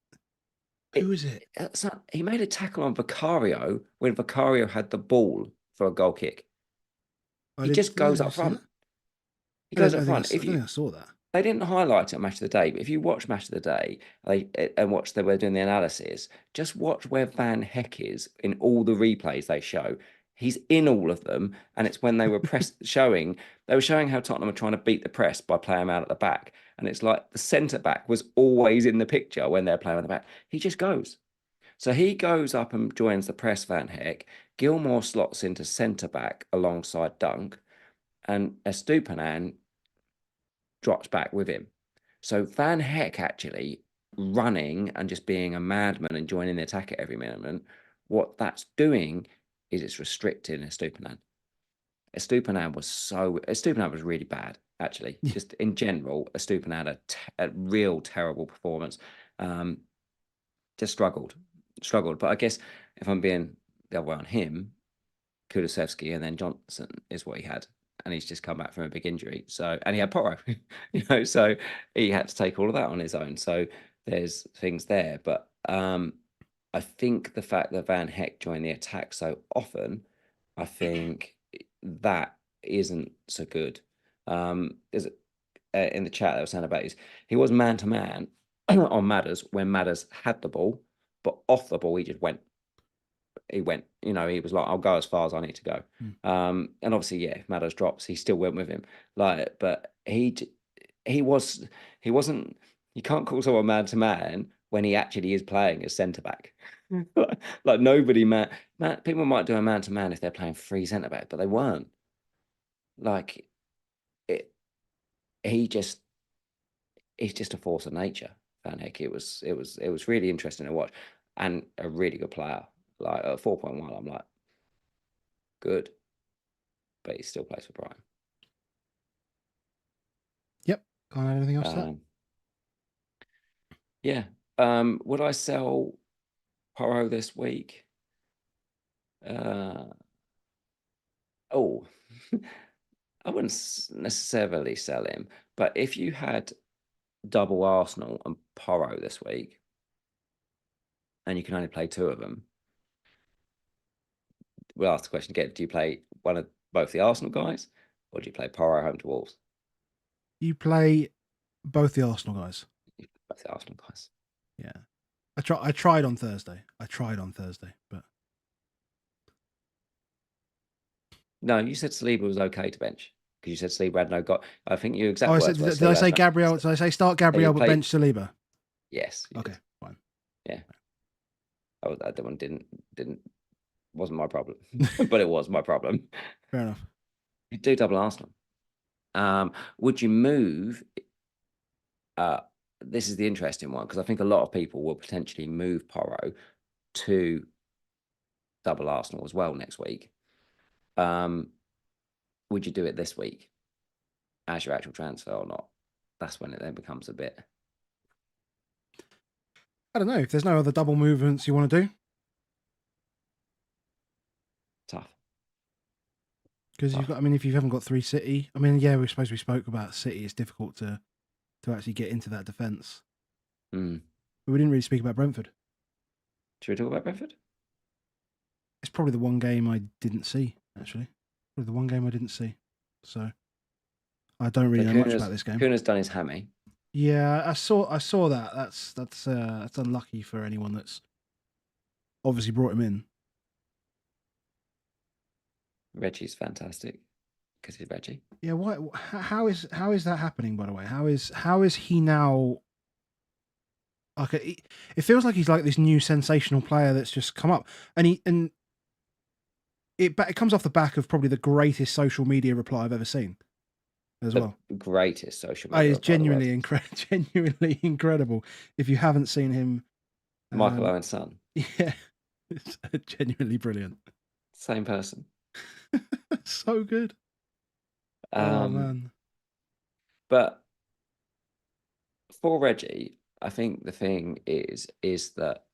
Who was it? He made a tackle on Vicario when Vicario had the ball for a goal kick. He just goes up front. He goes up front. I think I saw that. They didn't highlight it on Match of the Day, but if you watch Match of the Day and watch they were doing the analysis, just watch where Van Heck is in all the replays they show. He's in all of them, and it's when they were they were showing how Tottenham were trying to beat the press by playing him out at the back, and it's like the centre back was always in the picture when they're playing at the back. He just goes. So he goes up and joins the press, Van Heck. Gilmore slots into centre back alongside Dunk, and Estupiñán drops back with him. So Van Heck actually running and just being a madman and joining the attack at every moment, what that's doing is it's restricting Estupiñán. Estupiñán was really bad, actually. Yeah. Just in general, Estupiñán had a real terrible performance. Just struggled. But I guess if I'm being the other way on him, Kulusevski and then Johnson is what he had. And he's just come back from a big injury. So, and he had Porro, so he had to take all of that on his own. So there's things there. But I think the fact that Van Heck joined the attack so often, I think that isn't so good. Is in the chat that was saying about he was man to man on Matters when Matters had the ball, but off the ball he just went. He went, he was like, I'll go as far as I need to go. And obviously, yeah, if Matters drops, he still went with him. But he wasn't. You can't call someone man to man when he actually is playing as centre back. Like nobody people might do a man to man if they're playing free centre back, but they weren't. Like he's just a force of nature. Van Heck. It was really interesting to watch and a really good player. Like at 4.1, I'm like, good, but he still plays for Brighton. Yep. Can't add anything else to that. Yeah. Would I sell Porro this week? I wouldn't necessarily sell him, but if you had double Arsenal and Porro this week, and you can only play two of them, we'll ask the question again: do you play both the Arsenal guys, or do you play Porro home to Wolves? You play both the Arsenal guys. Both the Arsenal guys. Yeah. I tried on Thursday. But no, you said Saliba was okay to bench because you said Saliba had no got. I think you exactly. Did I say Gabriel? Did I say start Gabriel but bench Saliba? Yes. Okay, fine. Yeah. That one wasn't my problem, but it was my problem. Fair enough. You do double Arsenal. Would you move? This is the interesting one because I think a lot of people will potentially move Porro to double Arsenal as well next week. Would you do it this week as your actual transfer or not? That's when it then becomes a bit. I don't know if there's no other double movements you want to do. Tough. Because you've got, if you haven't got 3 City, yeah, we spoke about City. It's difficult to actually get into that defence. But we didn't really speak about Brentford. Should we talk about Brentford? It's probably the one game I didn't see, actually. Probably the one game I didn't see. So I don't really know much about this game. Kuna's done his hammy. Yeah, I saw that. That's unlucky for anyone that's obviously brought him in. Reggie's fantastic because he's Reggie. Yeah, how is that happening, by the way? How is he now? Like it feels like he's like this new sensational player that's just come up, and it comes off the back of probably the greatest social media reply I've ever seen, as well. Greatest social media. It's genuinely incredible. If you haven't seen him, Michael Owen's son. Yeah, it's genuinely brilliant. Same person. So good. Oh man. But for Reggie, I think the thing is that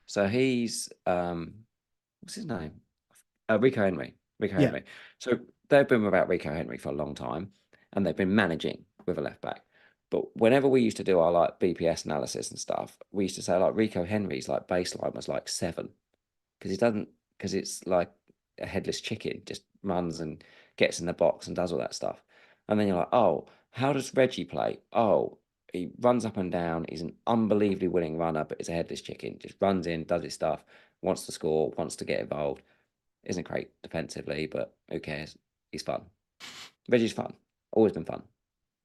so he's what's his name? Rico Henry. Henry. So they've been without Rico Henry for a long time, and they've been managing with a left back. But whenever we used to do our like BPS analysis and stuff, we used to say like Rico Henry's like baseline was like 7 because it's like a headless chicken, just runs and gets in the box and does all that stuff. And then you're like, oh, how does Reggie play? Oh, he runs up and down. He's an unbelievably winning runner, but he's a headless chicken. Just runs in, does his stuff, wants to score, wants to get involved. Isn't great defensively, but who cares? He's fun. Reggie's fun. Always been fun.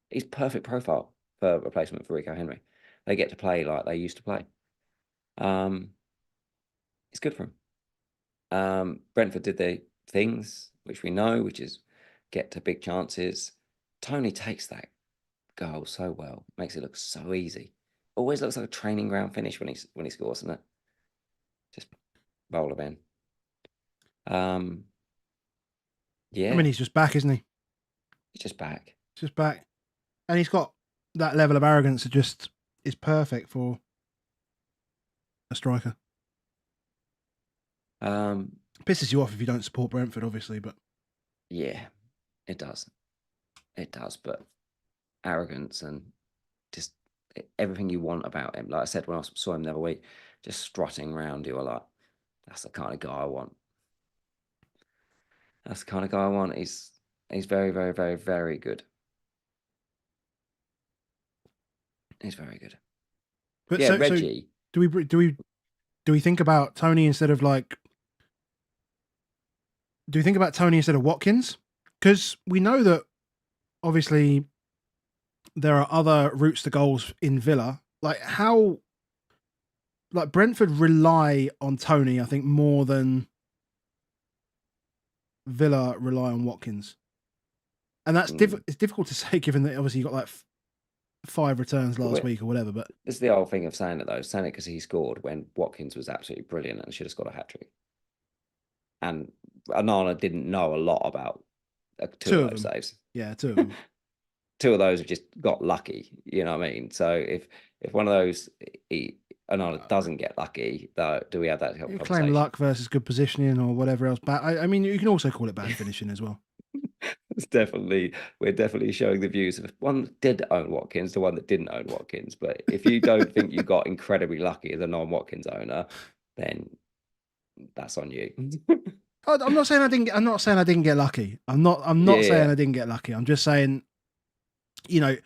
He's perfect profile for replacement for Rico Henry. They get to play like they used to play. It's good for him. Brentford did their things, which we know, which is get to big chances. Tony takes that goal so well, makes it look so easy. Always looks like a training ground finish when he scores, doesn't it? Just roll him in. Yeah. I mean, he's just back, isn't he? He's just back. He's just back. And he's got that level of arrogance that just is perfect for a striker. Pisses you off if you don't support Brentford, obviously, but yeah, it does. It does, but arrogance and just everything you want about him. Like I said when I saw him the other week, just strutting around, you were like, that's the kind of guy I want. That's the kind of guy I want. He's very, very, very, very good. He's very good. But yeah, so Reggie. Do we think about Tony instead of like? Do we think about Tony instead of Watkins? Because we know that obviously there are other routes to goals in Villa. Like how, like Brentford rely on Tony, I think, more than Villa rely on Watkins. And that's it's difficult to say given that obviously you got like 5 returns last week or whatever. But this is the old thing of saying it though, saying it because he scored when Watkins was absolutely brilliant and should have scored a hat-trick. And Onana didn't know a lot about 2 of those saves. Yeah, 2 of them. 2 of those have just got lucky, you know what I mean? So if one of those Onana doesn't get lucky, though, do we have that you claim luck versus good positioning or whatever else? But I mean, you can also call it bad finishing as well. We're definitely showing the views of one that did own Watkins, the one that didn't own Watkins. But if you don't think you got incredibly lucky as a non-Watkins owner, then that's on you. I'm not saying I didn't. I'm not saying I didn't get lucky. I'm not saying I didn't get lucky. I'm just saying, you know,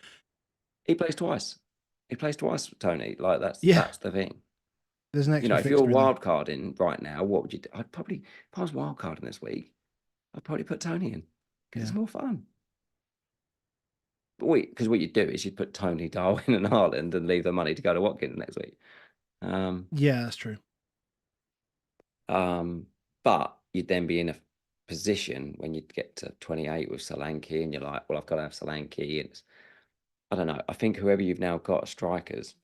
he plays twice. He plays twice, Tony. Like that's the thing. There's an extra. If you're wild carding right now, what would you do? I'd probably, if I was wild carding this week, I'd probably put Tony in because it's more fun. Because what you'd do is you'd put Tony, Darwin, and Haaland and leave the money to go to Watkins next week. Yeah, that's true. But you'd then be in a position when you'd get to 28 with Solanke, and you're like, well, I've got to have Solanke. And I don't know. I think whoever you've now got as strikers,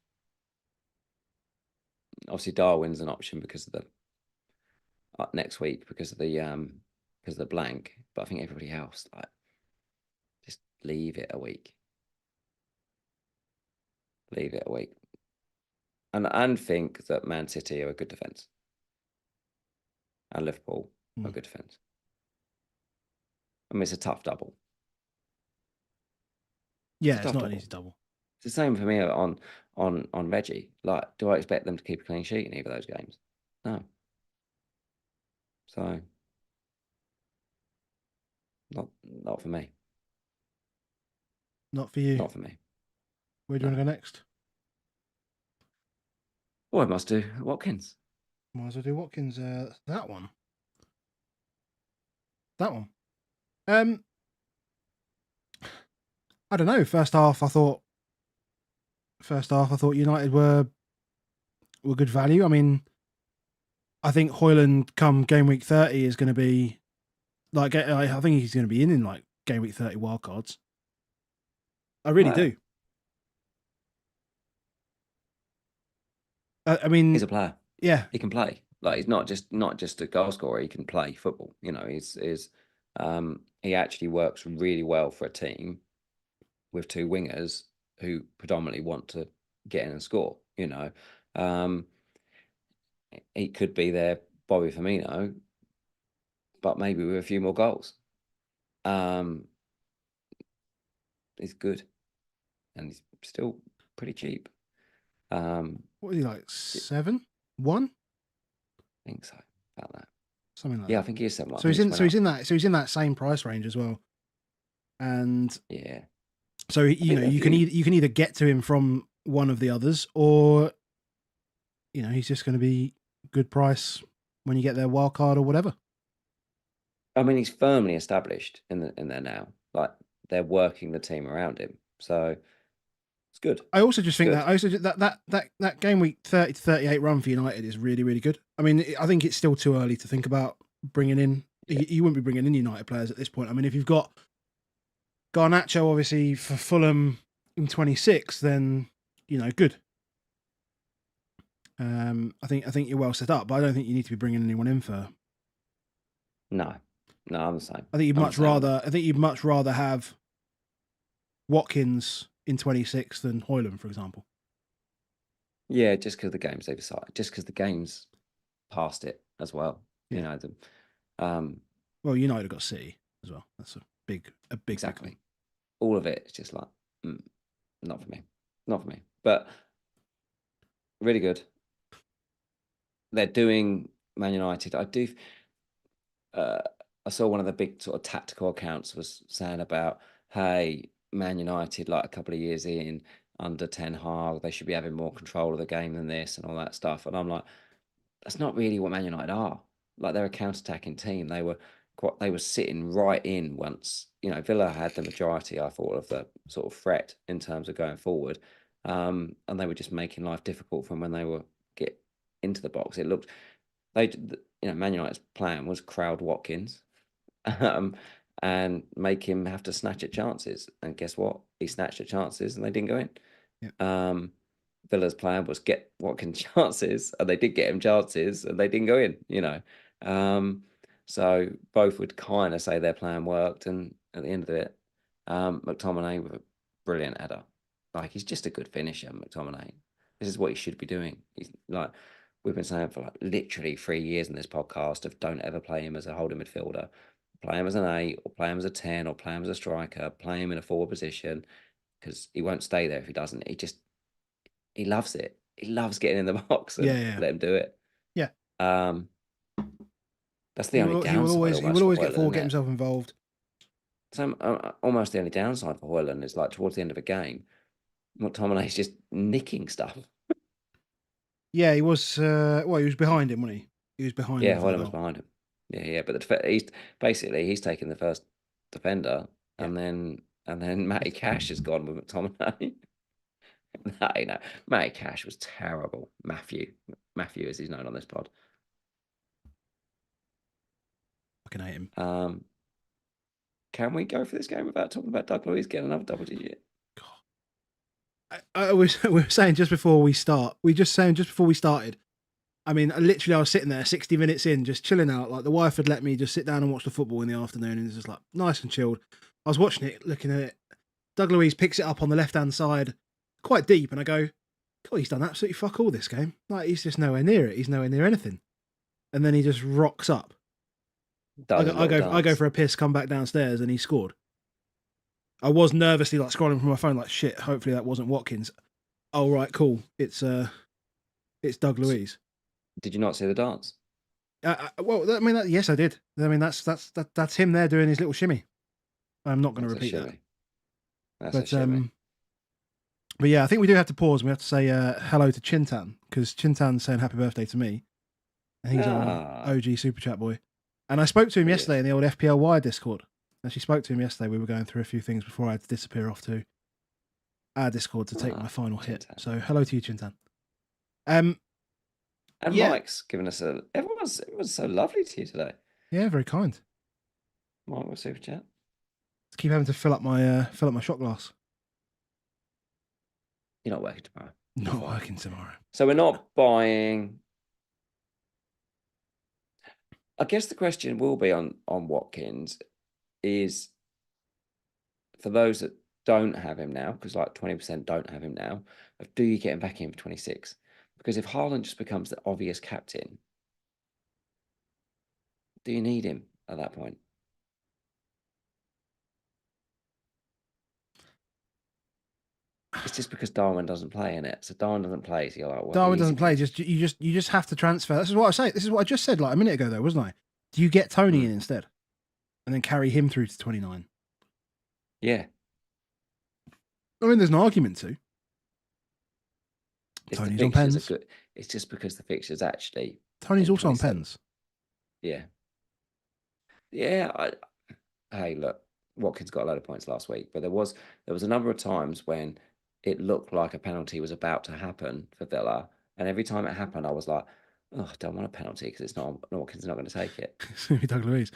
obviously Darwin's an option because of the next week because of the blank. But I think everybody else, like, just leave it a week. Leave it a week. And think that Man City are a good defence. And Liverpool are a good defence. I mean, it's a tough double. Yeah, it's not an easy double. It's the same for me on Reggie. Like, do I expect them to keep a clean sheet in either of those games? No. So, not for me. Not for you. Not for me. Where do you want to go next? Well, I must do Watkins. Might as well do Watkins. That one. That one. I don't know. First half, I thought United were good value. I mean, I think Højlund come game week 30 is going to be like. I think he's going to be in like game week 30 wildcards. I really do. I mean, he's a player. Yeah, he can play. Like, he's not just a goal scorer. He can play football. You know, he actually works really well for a team with 2 wingers who predominantly want to get in and score. You know, he could be their Bobby Firmino, but maybe with a few more goals. He's good, and he's still pretty cheap. What is he like? 7-1? I think so. About that. Something like that. Yeah, I think he is 7-1. So he's in that same price range as well. And Yeah. so you can either get to him from one of the others, or he's just going to be good price when you get their wild card or whatever. I mean, he's firmly established in there now. Like, they're working the team around him, so it's good. I also just think that game week 30 to 38 run for United is really, really good. I mean, I think it's still too early to think about bringing in. Yeah. You wouldn't be bringing in United players at this point. I mean, if you've got Garnacho, obviously, for Fulham in 26, then good. I think you're well set up, but I don't think you need to be bringing anyone in for. No, I'm the same. I think you'd much rather have Watkins in 26 than Højlund, for example. Yeah, just because the games they've decided, just because the games past it as well. Yeah. Well, United have got City as well. That's a big exactly. Big all of it is just like not for me. But really good. They're doing Man United. I saw one of the big sort of tactical accounts was saying about, hey, Man United, like a couple of years in under Ten Hag, they should be having more control of the game than this and all that stuff. And I'm like, that's not really what Man United are. Like, they're a counter-attacking team. They were sitting right in once. Villa had the majority, I thought, of the sort of threat in terms of going forward. And they were just making life difficult from when they were get into the box. It looked, Man United's plan was crowd Watkins, and make him have to snatch at chances. And guess what? He snatched at chances and they didn't go in. Yeah. Villa's plan was get Watkins chances, and they did get him chances and they didn't go in, so both would kind of say their plan worked, and at the end of it, McTominay with a brilliant header. Like, he's just a good finisher, McTominay. This is what he should be doing. He's like, we've been saying for like literally 3 years in this podcast of don't ever play him as a holding midfielder. Play him as an 8, or play him as a 10, or play him as a striker. Play him in a forward position, because he won't stay there if he doesn't. He loves it. He loves getting in the box and let him do it. Yeah. That's the only downside. He will always get forward, get himself involved. So almost the only downside for Højlund is, like, towards the end of a game, McTominay's just nicking stuff. Yeah, he was. He was behind him, wasn't he? He was behind him. Yeah, Højlund was behind him. Yeah, but he's taking the first defender, and then Matty Cash has gone with McTominay. No, Matty Cash was terrible. Matthew, as he's known on this pod. Fucking hate him. Can we go for this game without talking about Doug Luiz getting another double digit? We were saying just before we start. Before we started. I mean, literally, I was sitting there 60 minutes in, just chilling out. Like, the wife had let me just sit down and watch the football in the afternoon, and it's just like nice and chilled. I was watching it, looking at it. Doug Luiz picks it up on the left-hand side, quite deep, and I go, God, he's done absolutely fuck all this game. Like, he's just nowhere near it. He's nowhere near anything. And then he just rocks up. I go for a piss, come back downstairs, and he scored. I was nervously like scrolling from my phone, like, shit, hopefully that wasn't Watkins. Oh, right, cool. It's Doug Luiz. Did you not see the dance? Well, I mean, yes, I did. I mean, that's him there doing his little shimmy. I'm not going to repeat that. That's a shimmy. But yeah, I think we do have to pause. We have to say hello to Chintan, because Chintan's saying happy birthday to me. And he's our OG Super Chat boy. And I spoke to him yesterday in the old FPLY Discord. Actually spoke to him yesterday. We were going through a few things before I had to disappear off to our Discord to take my final hit. So hello to you, Chintan. And Mike's given us everyone's so lovely to you today. Yeah, very kind. Mike with Super Chat. Let's keep having to fill up my shot glass. You're not working tomorrow. Not working tomorrow. So we're not buying. I guess the question will be on Watkins is, for those that don't have him now, because like 20% don't have him now, do you get him back in for 26? Because if Haaland just becomes the obvious captain, do you need him at that point? It's just because Darwin doesn't play in it. So Darwin doesn't play. So you're like, well, Darwin doesn't play. You just have to transfer. This is what I say. This is what I just said like a minute ago, though, wasn't I? Do you get Tony in instead, and then carry him through to 29? Yeah. I mean, there's an argument to. It's Tony's the on fixtures are pens. good. It's just because the fixtures actually Tony's in also on 27. pens. Yeah. Yeah. Hey, look, Watkins got a load of points last week, but there was a number of times when it looked like a penalty was about to happen for Villa, and every time it happened, I was like, "Oh, I don't want a penalty because it's not Watkins is not going to take it." It's going to be Doug Luiz.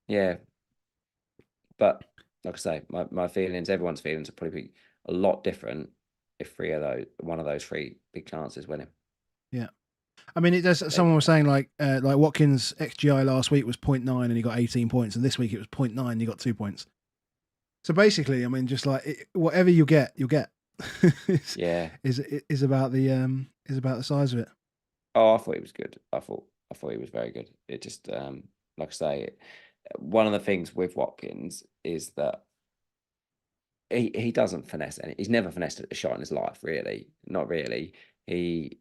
Yeah, but like I say, my feelings, everyone's feelings, are probably be a lot different if one of those three big chances win him. Yeah. I mean, it does. Someone was saying like Watkins' XGI last week was 0.9 and he got 18 points, and this week it was 0.9 and he got 2 points. So basically, I mean, just like whatever you get, you'll get. Yeah, is about the size of it. Oh, I thought he was good. I thought he was very good. It just like I say, one of the things with Watkins is that he doesn't finesse any. He's never finessed a shot in his life, really. Not really. He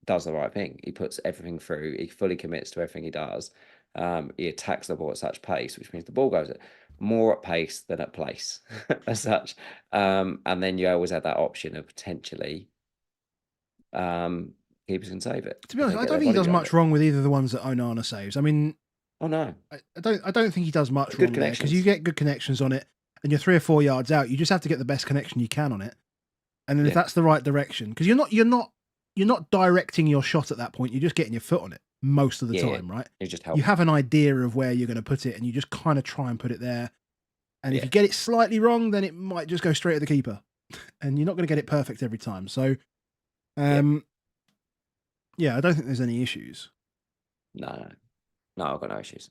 does the right thing. He puts everything through. He fully commits to everything he does. He attacks the ball at such pace, which means the ball goes more at pace than at place, as such. And then you always have that option of potentially keepers can save it. To be honest, I don't think he does much wrong with either of the ones that Onana saves. I mean, oh no, I don't think he does much good wrong there because you get good connections on it, and you're 3 or 4 yards out. You just have to get the best connection you can on it, and then if that's the right direction, because you're not directing your shot at that point. You're just getting your foot on it most of the time, right? You have an idea of where you're going to put it, and you just kind of try and put it there. And if you get it slightly wrong, then it might just go straight at the keeper, and you're not going to get it perfect every time. So, yeah, I don't think there's any issues. No, I've got no issues.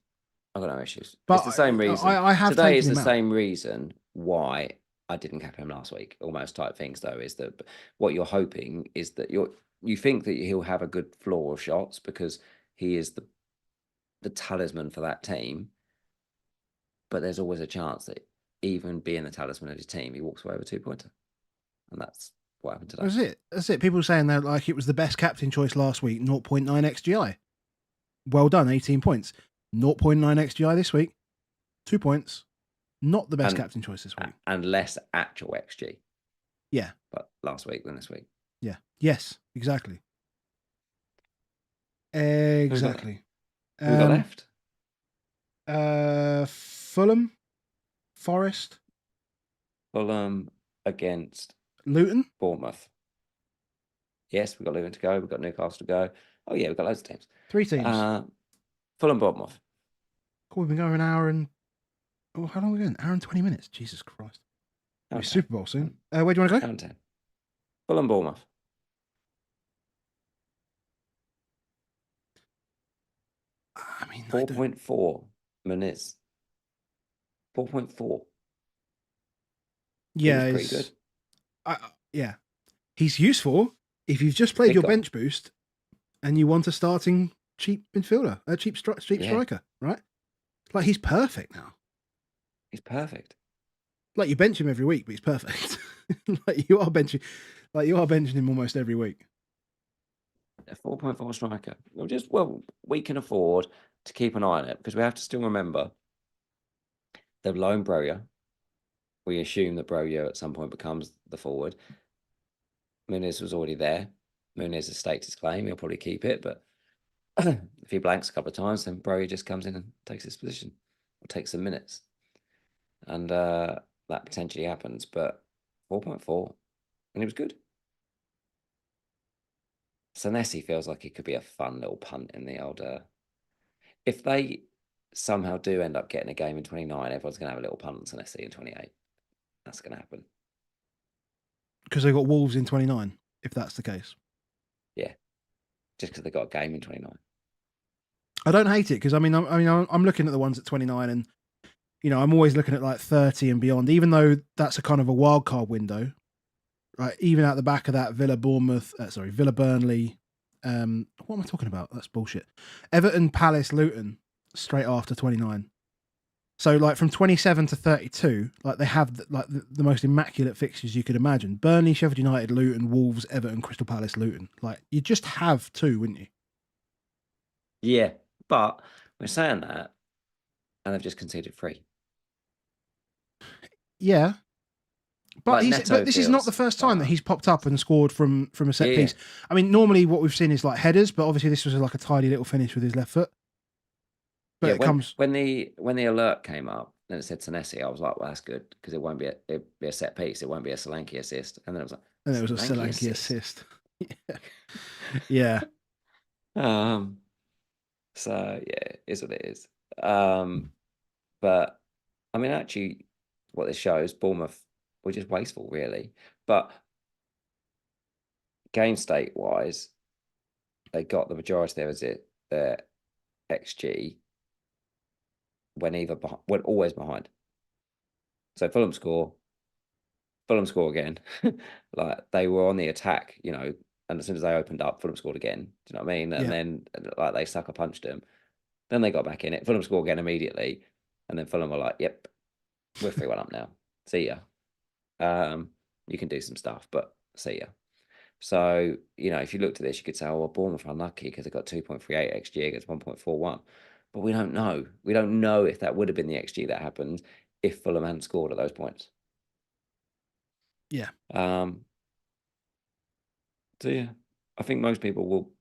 But it's the same reason. I have today is the out. same reason why I didn't cap him last week. Almost type things though is that what you're hoping is that you think that he'll have a good floor of shots because he is the talisman for that team. But there's always a chance that even being the talisman of his team, he walks away with a 2-pointer, and that's what happened today. That's it. People saying that like it was the best captain choice last week, 0.9 XGI. Well done, 18 points. 0.9 XGI this week, 2 points. Not the best captain choice this week. And less actual XG. Yeah. But last week than this week. Yeah. Yes, exactly. Exactly. Who got left? Fulham, Forest. Fulham against Luton. Bournemouth. Yes, we've got Luton to go. We've got Newcastle to go. Oh, yeah, we've got loads of teams. 3 teams. Fulham, Bournemouth. Cool, we've been going an hour and... Oh, how long are we going? An hour and 20 minutes. Jesus Christ. It'll be Super Bowl soon. Where do you want to go? Hour and 10. Fulham, Bournemouth. I mean... 4.4 minutes. 4.4. Yeah, pretty good. Yeah. He's useful if you've just played your bench boost and you want a starting cheap midfielder, a cheap striker, right? Like he's perfect now. He's perfect. Like you bench him every week, but he's perfect. like you are benching him almost every week. A 4.4 striker. We can afford to keep an eye on it because we have to still remember they've loaned Broja. We assume that Broja at some point becomes the forward. Nunez was already there. Nunez has staked his claim. He'll probably keep it, but if he blanks a couple of times, then Broja just comes in and takes his position or takes some minutes. And that potentially happens, but 4.4, and he was good. Senesi feels like it could be a fun little punt in the old... if they somehow do end up getting a game in 29, everyone's going to have a little punt on Senesi in 28. That's going to happen. Because they got Wolves in 29, if that's the case. Yeah. Just because they got a game in 29. I don't hate it because I'm looking at the ones at 29 and I'm always looking at like 30 and beyond, even though that's a kind of a wild card window, right? Even out the back of that, Villa Burnley. What am I talking about? That's bullshit. Everton, Palace, Luton, straight after 29. So like from 27 to 32, like they have the most immaculate fixtures you could imagine. Burnley, Sheffield United, Luton, Wolves, Everton, Crystal Palace, Luton. Like you just have 2, wouldn't you? Yeah, but we're saying that, and they've just conceded 3. Yeah. But Like this is not the first time that he's popped up and scored from a set piece. I mean, normally what we've seen is like headers, but obviously this was like a tidy little finish with his left foot. But yeah, it comes when the alert came up and it said Senesi, I was like, well, that's good because it won't be it'll be a set piece. It won't be a Solanke assist. And then it was like, and it was a Solanke assist. Yeah. So yeah, it is what it is. But I mean, actually, what this shows, Bournemouth were just wasteful, really. But game state wise, they got the majority of their XG when always behind. So Fulham score again. Like they were on the attack, and as soon as they opened up, Fulham scored again. Do you know what I mean? And then like they sucker punched them. Then they got back in it. Fulham scored again immediately, and then Fulham were like, "Yep, we're 3-1 up now. See ya. You can do some stuff, but see ya." So, if you looked at this, you could say, "Oh, well, Bournemouth are unlucky because they got 2.38 XG against 1.41." But we don't know. We don't know if that would have been the XG that happened if Fulham hadn't scored at those points. Yeah. So yeah, I think most people will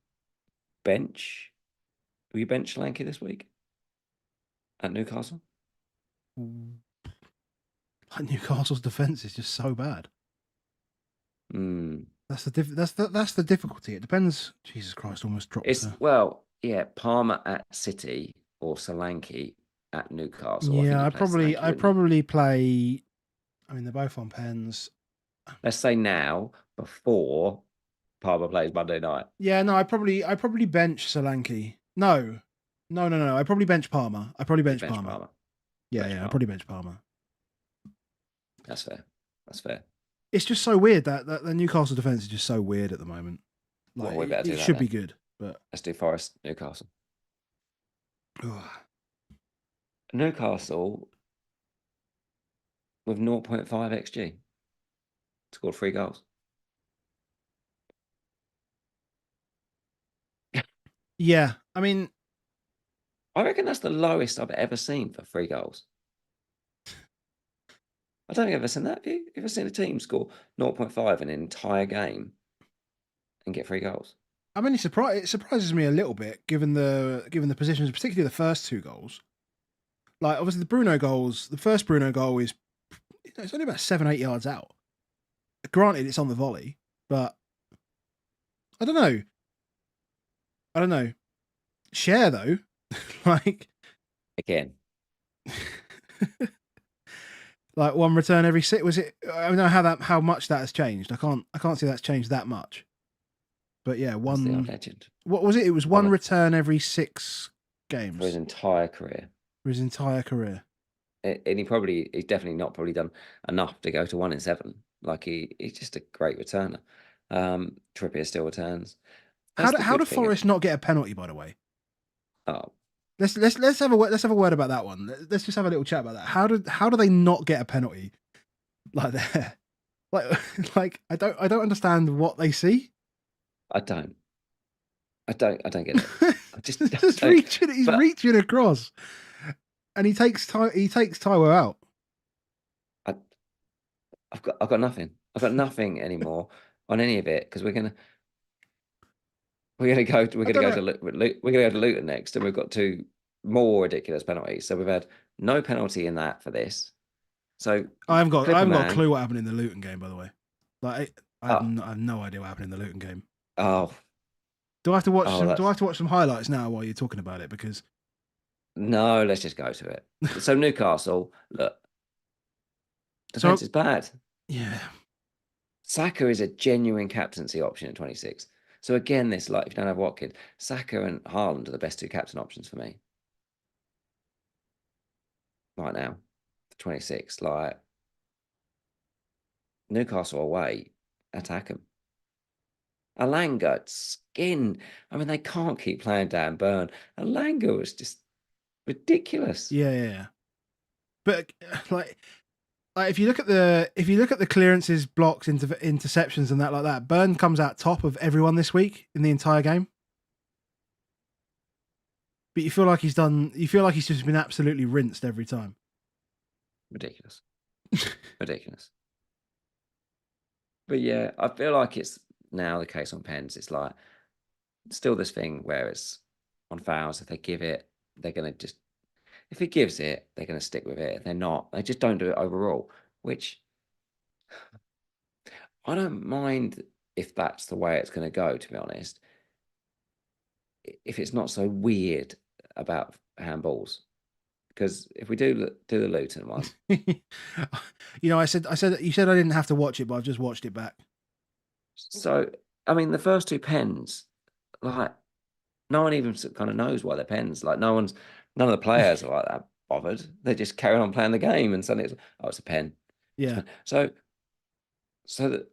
bench. Will you bench Solanke this week at Newcastle? Like Newcastle's defense is just so bad. That's the difficulty. It depends. Jesus Christ, almost dropped. Palmer at City or Solanke at Newcastle. Yeah, I probably play. I mean, they're both on pens. Let's say now before Palmer plays Monday night. Yeah, no, I probably bench Solanke. No. I probably bench Palmer. I probably bench Palmer. Yeah, I probably bench Palmer. That's fair. It's just so weird that the Newcastle defense is just so weird at the moment. Like, we better do it that should then. be good, but let's do Forest Newcastle. Newcastle with 0.5 XG scored 3 goals. Yeah, I mean, I reckon that's the lowest I've ever seen for 3 goals. I don't think I've ever seen that. Have you ever seen a team score 0.5 in an entire game and get 3 goals? I mean, it surprises me a little bit given the positions, particularly the first 2 goals. Like, obviously, the first Bruno goal is, it's only about 7-8 yards out. Granted, it's on the volley, but I don't know. Share though, like again. Like one return every 6. Was it? I don't know how much that has changed. I can't see that's changed that much. But yeah, one legend. What was it? It was one return every 6 games for his entire career. And he's definitely not done enough to go to 1 in 7. Like he's just a great returner. Trippier still returns. How do Forest not get a penalty? By the way. Oh. Let's have a word about that one. Let's just have a little chat about that. How do they not get a penalty like there? Like I don't understand what they see. I don't get it. He's reaching across, and he takes Taiwo out. I've got nothing. I've got nothing anymore on any of it because we're gonna go to Luton next, and we've got 2 more ridiculous penalties. So we've had no penalty in that for this. So I haven't got a clue what happened in the Luton game, by the way. Like I have no idea what happened in the Luton game. Oh, do I have to watch? Do I have to watch some highlights now while you're talking about it? Because no, let's just go to it. So Newcastle, look, defense is bad. Yeah, Saka is a genuine captaincy option at 26. So again, if you don't have Watkins, Saka and Haaland are the best 2 captain options for me right now. 26, like Newcastle away, attack them. Alanga, skin. I mean, they can't keep playing Dan Burn. Alanga was just ridiculous. Yeah. But like if you look at the clearances, blocks, interceptions, and that like that, Burn comes out top of everyone this week in the entire game. But you feel like he's just been absolutely rinsed every time. Ridiculous. Ridiculous. But yeah, I feel like it's now the case on pens. It's like still this thing where it's on fouls. If they give it, they're going to just, if he gives it, they're going to stick with it. If they're not, they just don't do it overall, which I don't mind if that's the way it's going to go, to be honest. If it's not so weird about handballs. Because if we do the Luton one, I said you said I didn't have to watch it, but I've just watched it back. so I mean the first two pens, like no one even kind of knows why they're pens. Like none of the players are like that bothered. They're just carrying on playing the game, and suddenly it's a pen. Yeah. So that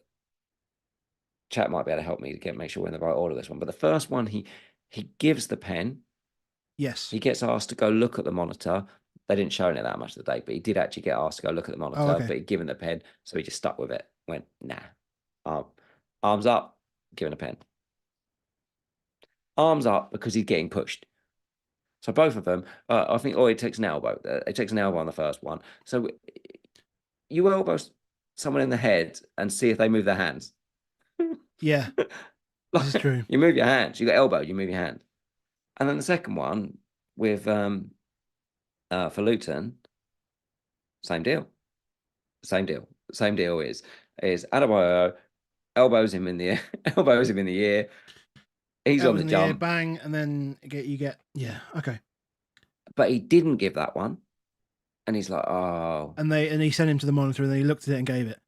chat might be able to help me to make sure we're in the right order of this one. But the first one, he gives the pen. Yes. He gets asked to go look at the monitor. They didn't show it that much of the day, but he did actually get asked to go look at the monitor. Okay. But he'd given the pen, so he just stuck with it. Went, nah. Arms up, given a pen. Arms up because he's getting pushed. So both of them, I think he takes an elbow. He takes an elbow on the first one. So you elbow someone in the head and see if they move their hands. Yeah, this is true. You move your hands. You got elbow, you move your hand. And then the second one with for Luton, same deal. Same deal. Same deal is Adebayo elbows him in the elbows him in the ear. He's on the jump. Bang, and then you get yeah, okay. But he didn't give that one. And he's like, oh. And he sent him to the monitor, and then he looked at it and gave it.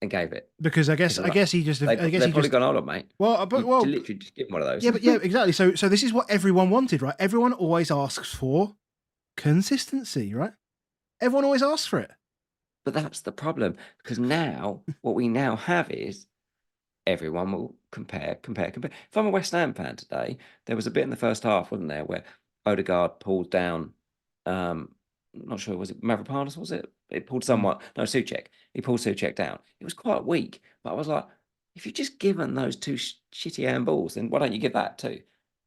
And gave it. Because I guess he just they've probably gone, hold on, mate. Well, literally just give him one of those. Yeah, but yeah, exactly. So this is what everyone wanted, right? Everyone always asks for consistency, right? Everyone always asks for it. But that's the problem, because now what we now have is everyone will compare. If I'm a West Ham fan today, there was a bit in the first half, wasn't there, where Odegaard pulled down. I'm not sure, was it Mavropanos? Was it? It pulled someone. No, Souček. He pulled Souček down. It was quite weak, but I was like, if you've just given those two shitty handballs, then why don't you give that too?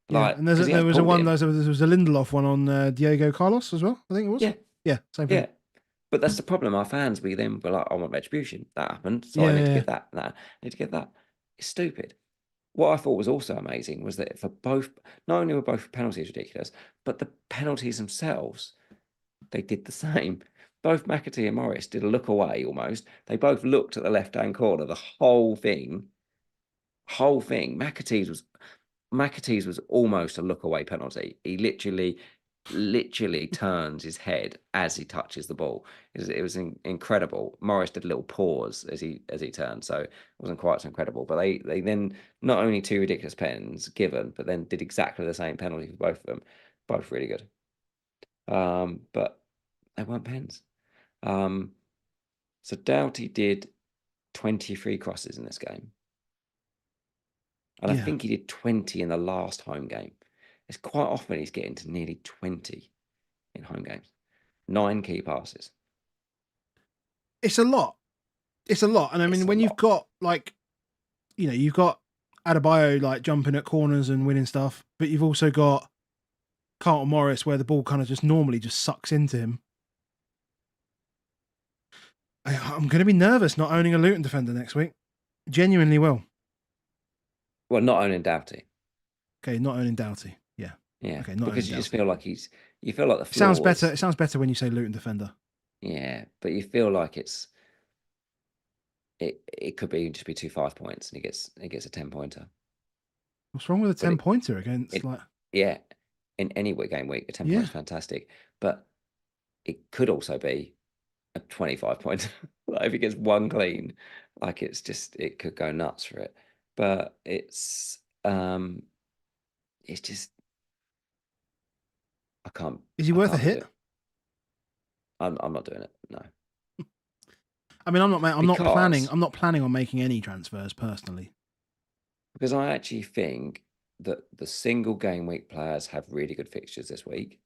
Like, and there was a Lindelof one on Diego Carlos as well. I think it was. Yeah, same thing. Yeah. But that's the problem. Our fans, we then were like, I want retribution. That happened. So I need to get that. I need to get that. It's stupid. What I thought was also amazing was that for both, not only were both penalties ridiculous, but the penalties themselves, they did the same. Both McAtee and Morris did a look away almost. They both looked at the left-hand corner, the whole thing. McAtee's was almost a look away penalty. He literally turns his head as he touches the ball. It was incredible. Morris did a little pause as he turned, so it wasn't quite so incredible. But they then not only two ridiculous pens given, but then did exactly the same penalty for both of them. Both really good. But they weren't pens. So Doughty did 23 crosses in this game. And I think he did 20 in the last home game. It's quite often he's getting to nearly 20 in home games. 9 key passes. It's a lot. And I mean, when you've got you've got Adebayo like jumping at corners and winning stuff, but you've also got Carlton Morris where the ball kind of just normally just sucks into him. I'm going to be nervous not owning a Luton defender next week. Genuinely will. Well, not owning Doughty. Okay, not owning Doughty. Yeah. Yeah. Okay, because you just feel like you feel like the flaws. Sounds better. It sounds better when you say Luton defender. Yeah, but you feel like it could just be 2 5 points and he gets a 10-pointer. What's wrong with a 10-pointer against Yeah, in any game week, a 10 points is fantastic. But it could also be a 25 point. Like if he gets one clean, like it could go nuts for it. But it's just I can't. Is he worth a hit? I'm not doing it. No. I mean, I'm not planning on making any transfers personally. Because I actually think that the single game week players have really good fixtures this week.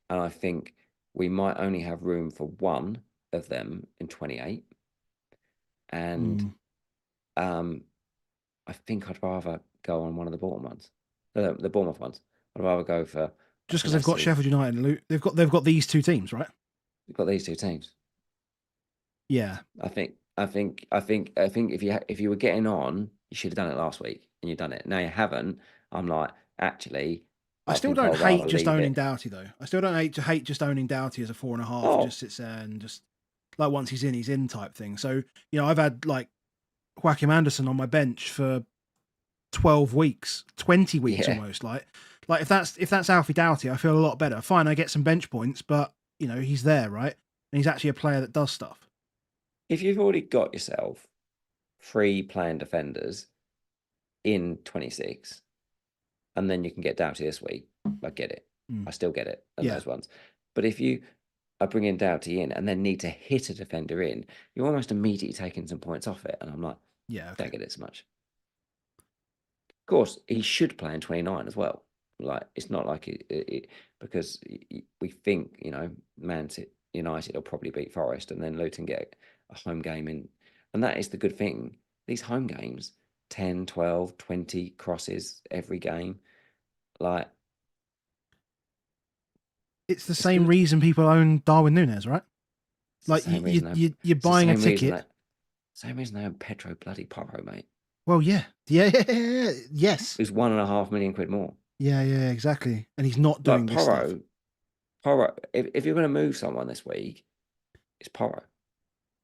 And I think we might only have room for one of them in 28. And I think I'd rather go on one of the Bournemouth ones. The Bournemouth ones. I'd rather go for just because they've got Sheff Utd and Luton. They've got these two teams, right? They've got these two teams. Yeah. I think if you were getting on, you should have done it last week, and you've done it. Now you haven't. I'm like, actually, I I still think don't I'll rather hate just leave owning it. Doughty though. I still don't hate just owning Doughty as a 4.5 who Oh, just sits there and just like once he's in type thing. So, I've had like Joaquin Anderson on my bench for 12 weeks, 20 weeks yeah. almost. Like if that's Alfie Doughty, I feel a lot better. Fine, I get some bench points, but he's there, right? And he's actually a player that does stuff. If you've already got yourself 3 playing defenders in 26, and then you can get Doughty this week, I get it. I still get it, and Yeah. those ones. But if you are bringing Doughty in and then need to hit a defender in, you're almost immediately taking some points off it. And I'm like, Yeah, okay. don't get it so much. Of course, he should play in 29 as well. Like, it's not like because we think, Man United will probably beat Forest, and then Luton get a home game in. And that is the good thing. These home games, 10, 12, 20 crosses every game. Like, it's the it's same good. reason people own Darwin Nunez, right? It's the Like same reason you're it's the buying a same reason ticket. same reason they own Petro bloody Porro, mate. Well, yeah, yes, Who's £1.5 million more. yeah, exactly. And he's not doing Like this stuff. Porro. If you're going to move someone this week, it's Porro.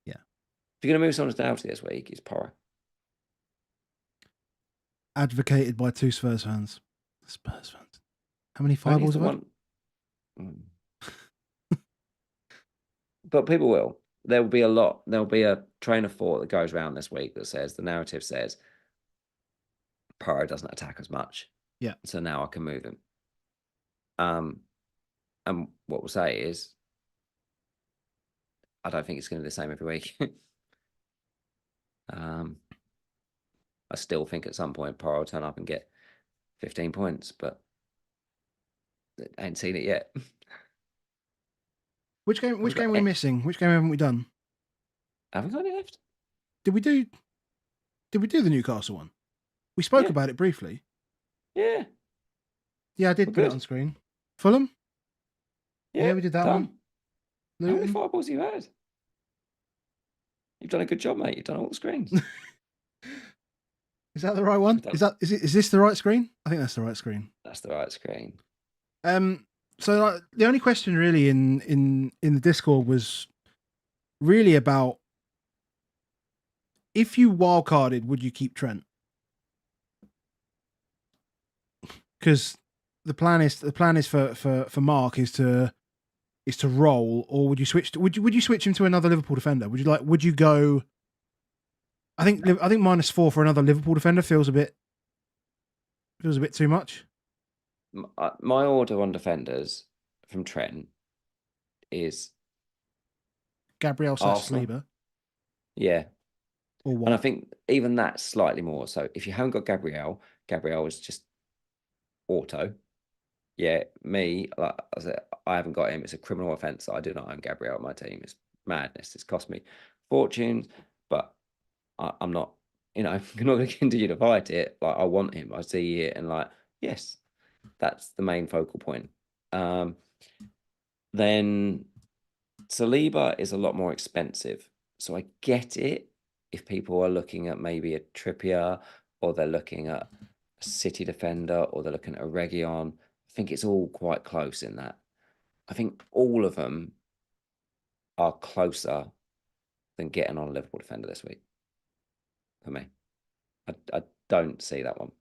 Yeah. If you're going to move someone to Doughty this week, it's Porro. Advocated by 2 Spurs fans. Spurs fans. How many fireballs have I had? But people will. There will be a lot. There'll be a train of thought that goes around this week that says, the narrative says, Porro doesn't attack as much. Yeah. So now I can move him. And what we'll say is, I don't think it's going to be the same every week. I still think at some point Porro will turn up and get 15 points, but I ain't seen it yet. Which game are we missing? Which game haven't we done? Haven't got any left. Did we do the Newcastle one? We spoke about it briefly. Yeah. Yeah, I did put it on screen. Fulham? Yeah, we did that done. one. Luton. How many fireballs have you had? You've done a good job, mate. You've done all the screens. Is that the right one? Is this the right screen? I think that's the right screen. That's the right screen. So the only question really in the Discord was really about, if you wildcarded, would you keep Trent? Because the plan is for Mark is to roll, or would you switch? Would you switch him to another Liverpool defender? Would you go? I think -4 for another Liverpool defender feels a bit too much. My order on defenders from Trent is Gabriel / Saliba. Yeah. Or what? And I think even that's slightly more. So if you haven't got Gabriel is just auto. Yeah, me, like I said, I haven't got him. It's a criminal offence. I do not own Gabriel on my team. It's madness. It's cost me fortunes, but I'm not, I'm not going to continue to fight it. Like, I want him. I see it, and like, yes, that's the main focal point. Then Saliba is a lot more expensive, so I get it if people are looking at maybe a Trippier, or they're looking at a City defender, or they're looking at a Reguilon. I think it's all quite close in that. I think all of them are closer than getting on a Liverpool defender this week. For me, I don't see that one.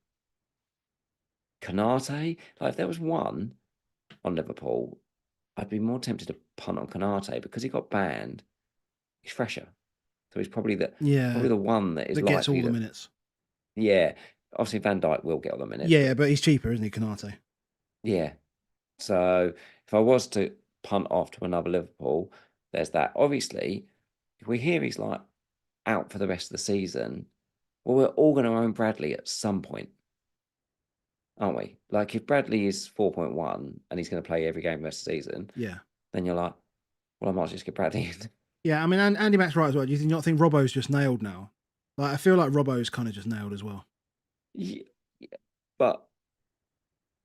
Konate, like, if there was one on Liverpool, I'd be more tempted to punt on Konate because he got banned. He's fresher, so he's probably the one that is gets all the minutes. Yeah, obviously Van Dijk will get all the minutes. Yeah, but he's cheaper, isn't he, Konate? Yeah. So if I was to punt off to another Liverpool, there's that. Obviously, if we hear he's like out for the rest of the season, well, we're all going to own Bradley at some point, aren't we? Like, if Bradley is 4.1 and he's going to play every game the rest of the season, yeah, then you're like, well, I might just get Bradley. Yeah, I mean, Andy Mack's right as well. Do you not think Robbo's just nailed now? Like, I feel like Robbo's kind of just nailed as well. Yeah, but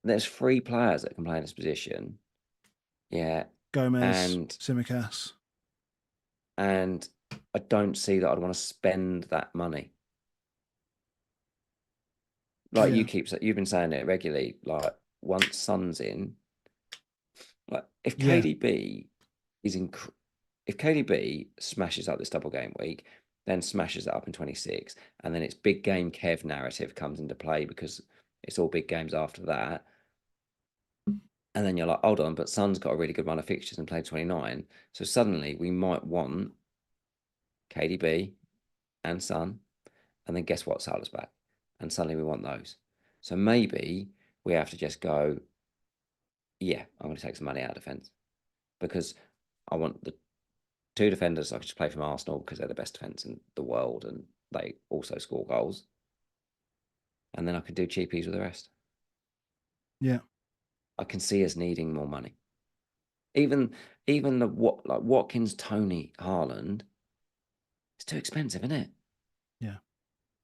there's 3 players that can play in this position. Yeah. Gomez, Tsimikas. And I don't see that I'd want to spend that money. Like Yeah. you've been saying it regularly. Like once Son's in, like if Yeah. KDB is if KDB smashes up this double game week, then smashes it up in 26, and then its big game Kev narrative comes into play because it's all big games after that. And then you're like, hold on, but Son's got a really good run of fixtures and played 29. So suddenly we might want KDB and Son. And then guess what? Salah's back. And suddenly we want those. So maybe we have to just go, yeah, I'm going to take some money out of defence because I want the two defenders I could just play from Arsenal because they're the best defence in the world and they also score goals. And then I could do cheapies with the rest. Yeah. I can see us needing more money. Even the like Watkins, Tony, Haaland, it's too expensive, isn't it? Yeah.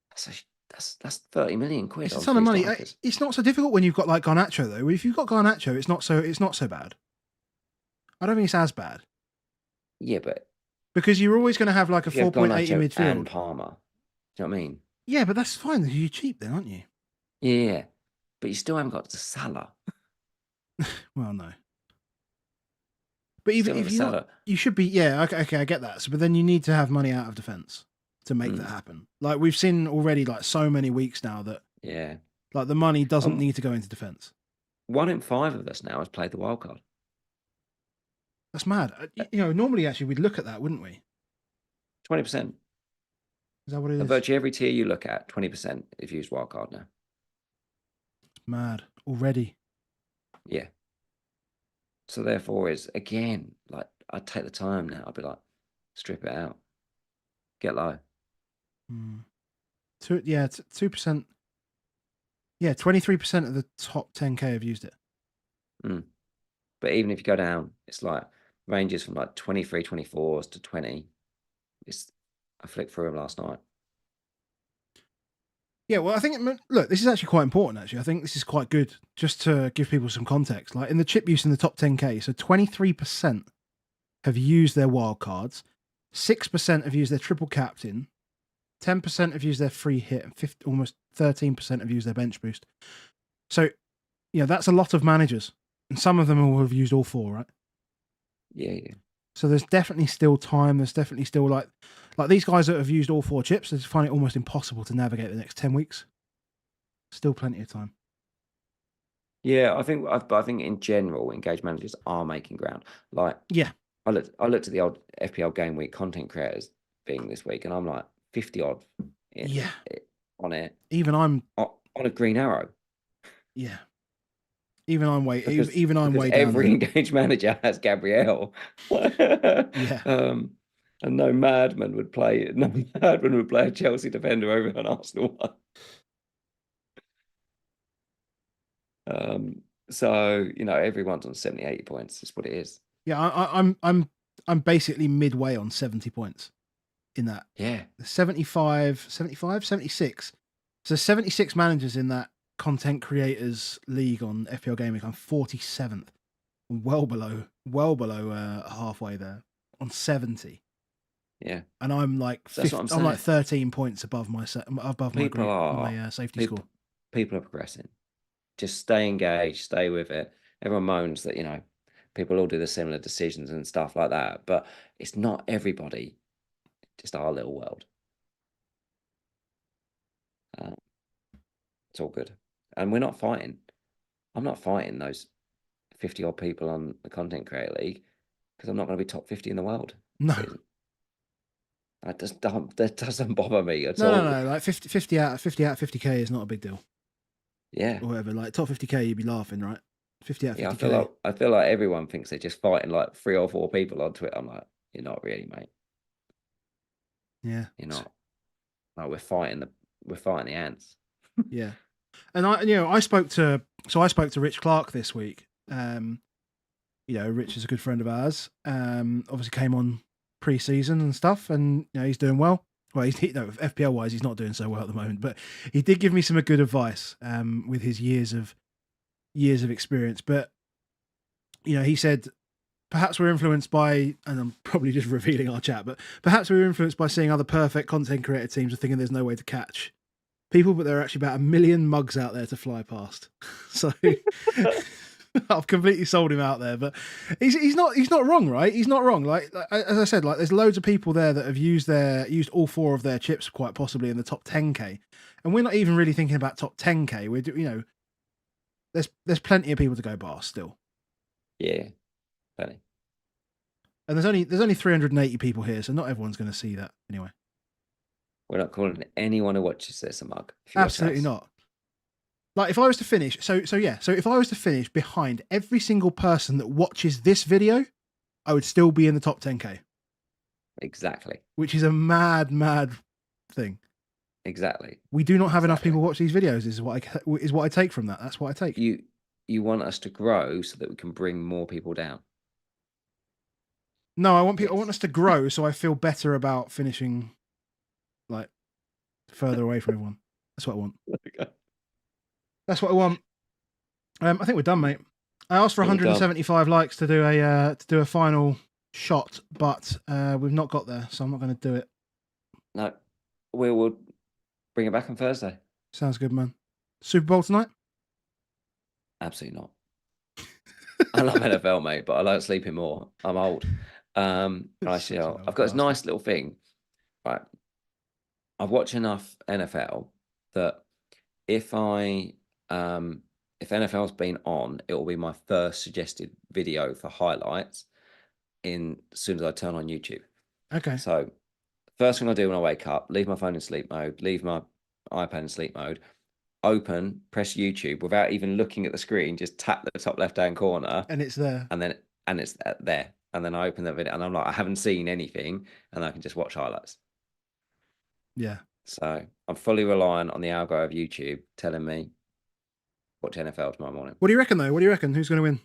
That's 30 million quid. It's a On ton of money. strikers. It's not so difficult when you've got like Garnacho though. If you've got Garnacho, it's not so bad. I don't think it's as bad. Yeah, but because you're always going to have like a 4.8 in midfield. And Palmer. Do you know what I mean? Yeah, but that's fine. You're cheap then, aren't you? Yeah, but you still haven't got the Salah. Well, no. But even if you should be, yeah, okay, I get that. So, but then you need to have money out of defence to make that happen. Like we've seen already, like so many weeks now that like the money doesn't need to go into defence. 1 in 5 of us now has played the wild card. That's mad. You know, normally actually we'd look at that, wouldn't we? 20%. Is that what it is? Virtually every tier you look at, 20% if you use wild card now. It's mad already. Yeah. So therefore, is again like I'd take the time now. I'd be like, strip it out, get low. 2%. Yeah, 23% of the top 10k have used it. But even if you go down, it's like ranges from like 23, 24s to 20. I flicked through them last night. Yeah, well, I think, look, this is actually quite important, actually. I think this is quite good just to give people some context. Like in the chip use in the top 10k, so 23% have used their wild cards, 6% have used their triple captain, 10% have used their free hit, and almost 13% have used their bench boost. So, you know, that's a lot of managers. And some of them will have used all 4, right? Yeah. So there's definitely still time. There's definitely still like these guys that have used all 4 chips, they find it almost impossible to navigate the next 10 weeks. Still plenty of time. Yeah, I think in general, engaged managers are making ground. Like, yeah, I looked at the old FPL game week content creators being this week, and I'm like 50 odd. On it. Even I'm on a green arrow. Yeah. Even I'm way down. Every engaged manager has Gabriel. Yeah. And no madman would play a Chelsea defender over an Arsenal one. So, you know, everyone's on 70, 80 points. That's what it is. Yeah, I'm basically midway on 70 points in that. Yeah. 75, 76. So 76 managers in that content creators league on FPL Gaming. I'm 47th. Well below halfway there on 70. Yeah. And I'm like I'm like 13 points above my safety score. People are progressing. Just stay engaged, stay with it. Everyone moans that, you know, people all do the similar decisions and stuff like that, but it's not everybody. Just our little world. It's all good. And we're not fighting. I'm not fighting those 50 odd people on the Content Creator League because I'm not going to be top 50 in the world. No. That doesn't bother me at all. No. Like 50 out of 50k is not a big deal. Yeah. Or whatever. Like top 50k, you'd be laughing, right? 50 out of 50k. Yeah, I feel like everyone thinks they're just fighting like 3 or 4 people on Twitter. I'm like, you're not really, mate. Yeah. You're not. Like we're fighting the ants. Yeah. And I spoke to Rich Clark this week. Rich is a good friend of ours. Obviously came on pre-season and stuff, and he's doing well. Well, FPL wise, he's not doing so well at the moment, but he did give me some good advice with his years of experience. But he said perhaps we're influenced by, and I'm probably just revealing our chat, but perhaps we're influenced by seeing other perfect content creator teams and thinking there's no way to catch people, but there are actually about 1 million mugs out there to fly past. So I've completely sold him out there, but he's not wrong, right? He's not wrong. Like as I said, like there's loads of people there that have used all 4 of their chips quite possibly in the top 10k, and we're not even really thinking about top 10k. We're there's plenty of people to go past still. Yeah, plenty. And there's only 380 people here, so not everyone's going to see that anyway. We're not calling anyone who watches this a mug. Absolutely not. Like if I was to finish, so if I was to finish behind every single person that watches this video, I would still be in the top 10k. Exactly. Which is a mad thing. Exactly. We do not have enough people watch these videos. Is what I take from that. That's what I take. You want us to grow so that we can bring more people down. No, I want us to grow so I feel better about finishing like further away from everyone. That's what I want. Okay. That's what I want. I think we're done, mate. I asked for 175 likes to do a final shot, but we've not got there, so I'm not going to do it. No, we will bring it back on Thursday. Sounds good, man. Super Bowl tonight? Absolutely not. I love NFL, mate, but I like sleeping more. I'm old. Actually, I've got this nice little thing. Right, I've watched enough NFL that if NFL's been on, it will be my first suggested video for highlights as soon as I turn on YouTube. Okay. So first thing I do when I wake up, leave my phone in sleep mode, leave my iPad in sleep mode, open, press YouTube without even looking at the screen, just tap the top left-hand corner. And it's there. And it's there. And then I open the video and I'm like, I haven't seen anything, and I can just watch highlights. Yeah. So I'm fully reliant on the algo of YouTube telling me watch NFL tomorrow morning. What do you reckon, though? What do you reckon? Who's going to win?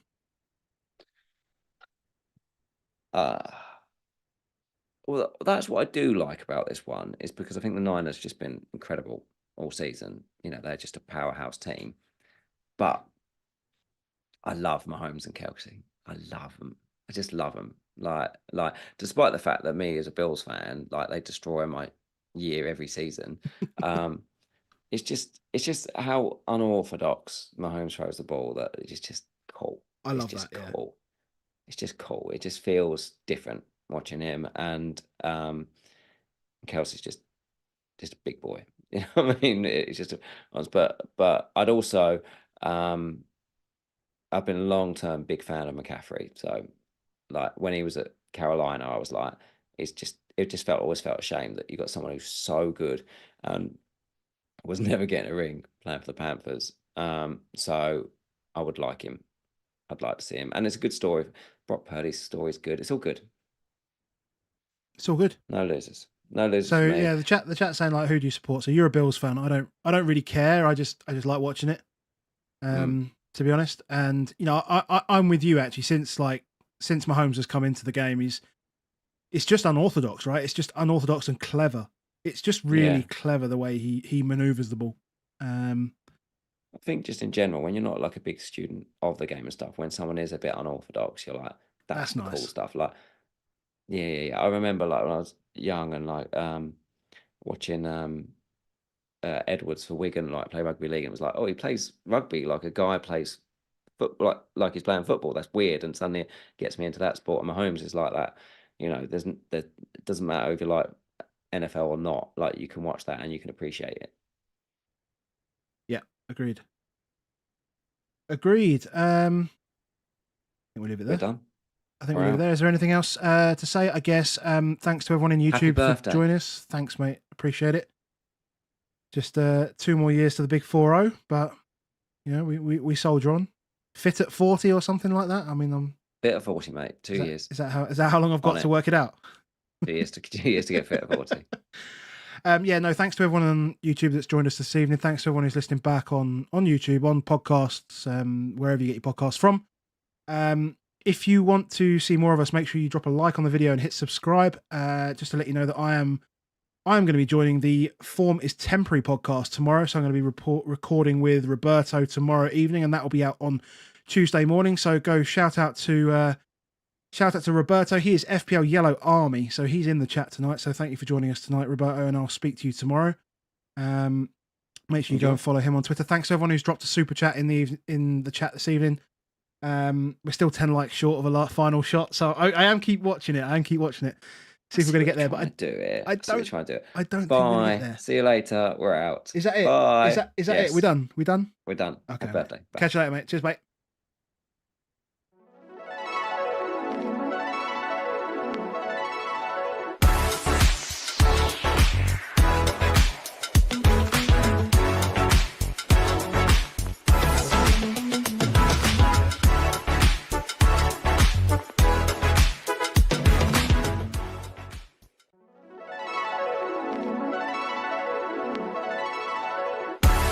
Well, that's what I do like about this one, is because I think the Niners just been incredible all season. They're just a powerhouse team. But I love Mahomes and Kelsey. I love them. I just love them. Like, despite the fact that me as a Bills fan, like they destroy my year every season. It's just how unorthodox Mahomes throws the ball that it's just cool. I love that. Cool. It's just cool. It just feels different watching him, and Kelsey's just a big boy. You know what I mean? It's just but I'd also I've been a long-term big fan of McCaffrey. So like when he was at Carolina, I was like, it just always felt a shame that you got someone who's so good and was never getting a ring playing for the Panthers. So I would like him. I'd like to see him. And it's a good story. Brock Purdy's story is good. It's all good. It's all good. No losers. No losers. So yeah, the chat's saying like, who do you support? So you're a Bills fan. I don't really care. I just like watching it. To be honest. And I'm with you actually, since Mahomes has come into the game, it's just unorthodox, right? It's just unorthodox and clever. It's just really clever the way he maneuvers the ball. I think just in general, when you're not like a big student of the game and stuff, when someone is a bit unorthodox, you're like, that's nice. Cool stuff. Like, yeah. I remember like when I was young and like watching Edwards for Wigan like play rugby league, and it was like, oh, he plays rugby like a guy plays football, like he's playing football. That's weird, and suddenly it gets me into that sport. And Mahomes is like that. It doesn't matter if you like NFL or not. Like you can watch that and you can appreciate it. Yeah, agreed. I think we'll leave it there. We're done. I think we'll leave it there. Is there anything else to say? I guess thanks to everyone in YouTube for joining us. Thanks, mate. Appreciate it. Just 2 more years to the big 4-0, but we soldier on. Fit at 40 or something like that. I mean, I'm fit at 40, mate. 2 years. Is that how long I've got to work it out? 2 years to get fit at 40. Thanks to everyone on YouTube that's joined us this evening. Thanks to everyone who's listening back on YouTube, on podcasts, wherever you get your podcasts from. If you want to see more of us, make sure you drop a like on the video and hit subscribe. Just to let you know that I am going to be joining the Form is Temporary podcast tomorrow. So I'm going to be recording with Roberto tomorrow evening, and that will be out on Tuesday morning. So go shout out to Shout out to Roberto. He is FPL Yellow Army, so he's in the chat tonight. So thank you for joining us tonight, Roberto, and I'll speak to you tomorrow. Make sure you go and follow him on Twitter. Thanks to everyone who's dropped a super chat in the chat this evening. We're still 10 likes short of a final shot, so I am keep watching it. See if we're going to get there, but I do it. I don't try to do it. I don't think we're going to get there. See you later. We're out. Is that it? Bye. Is that it? We're done. We're done. Okay. Happy birthday. Bye. Catch you later, mate. Cheers, mate.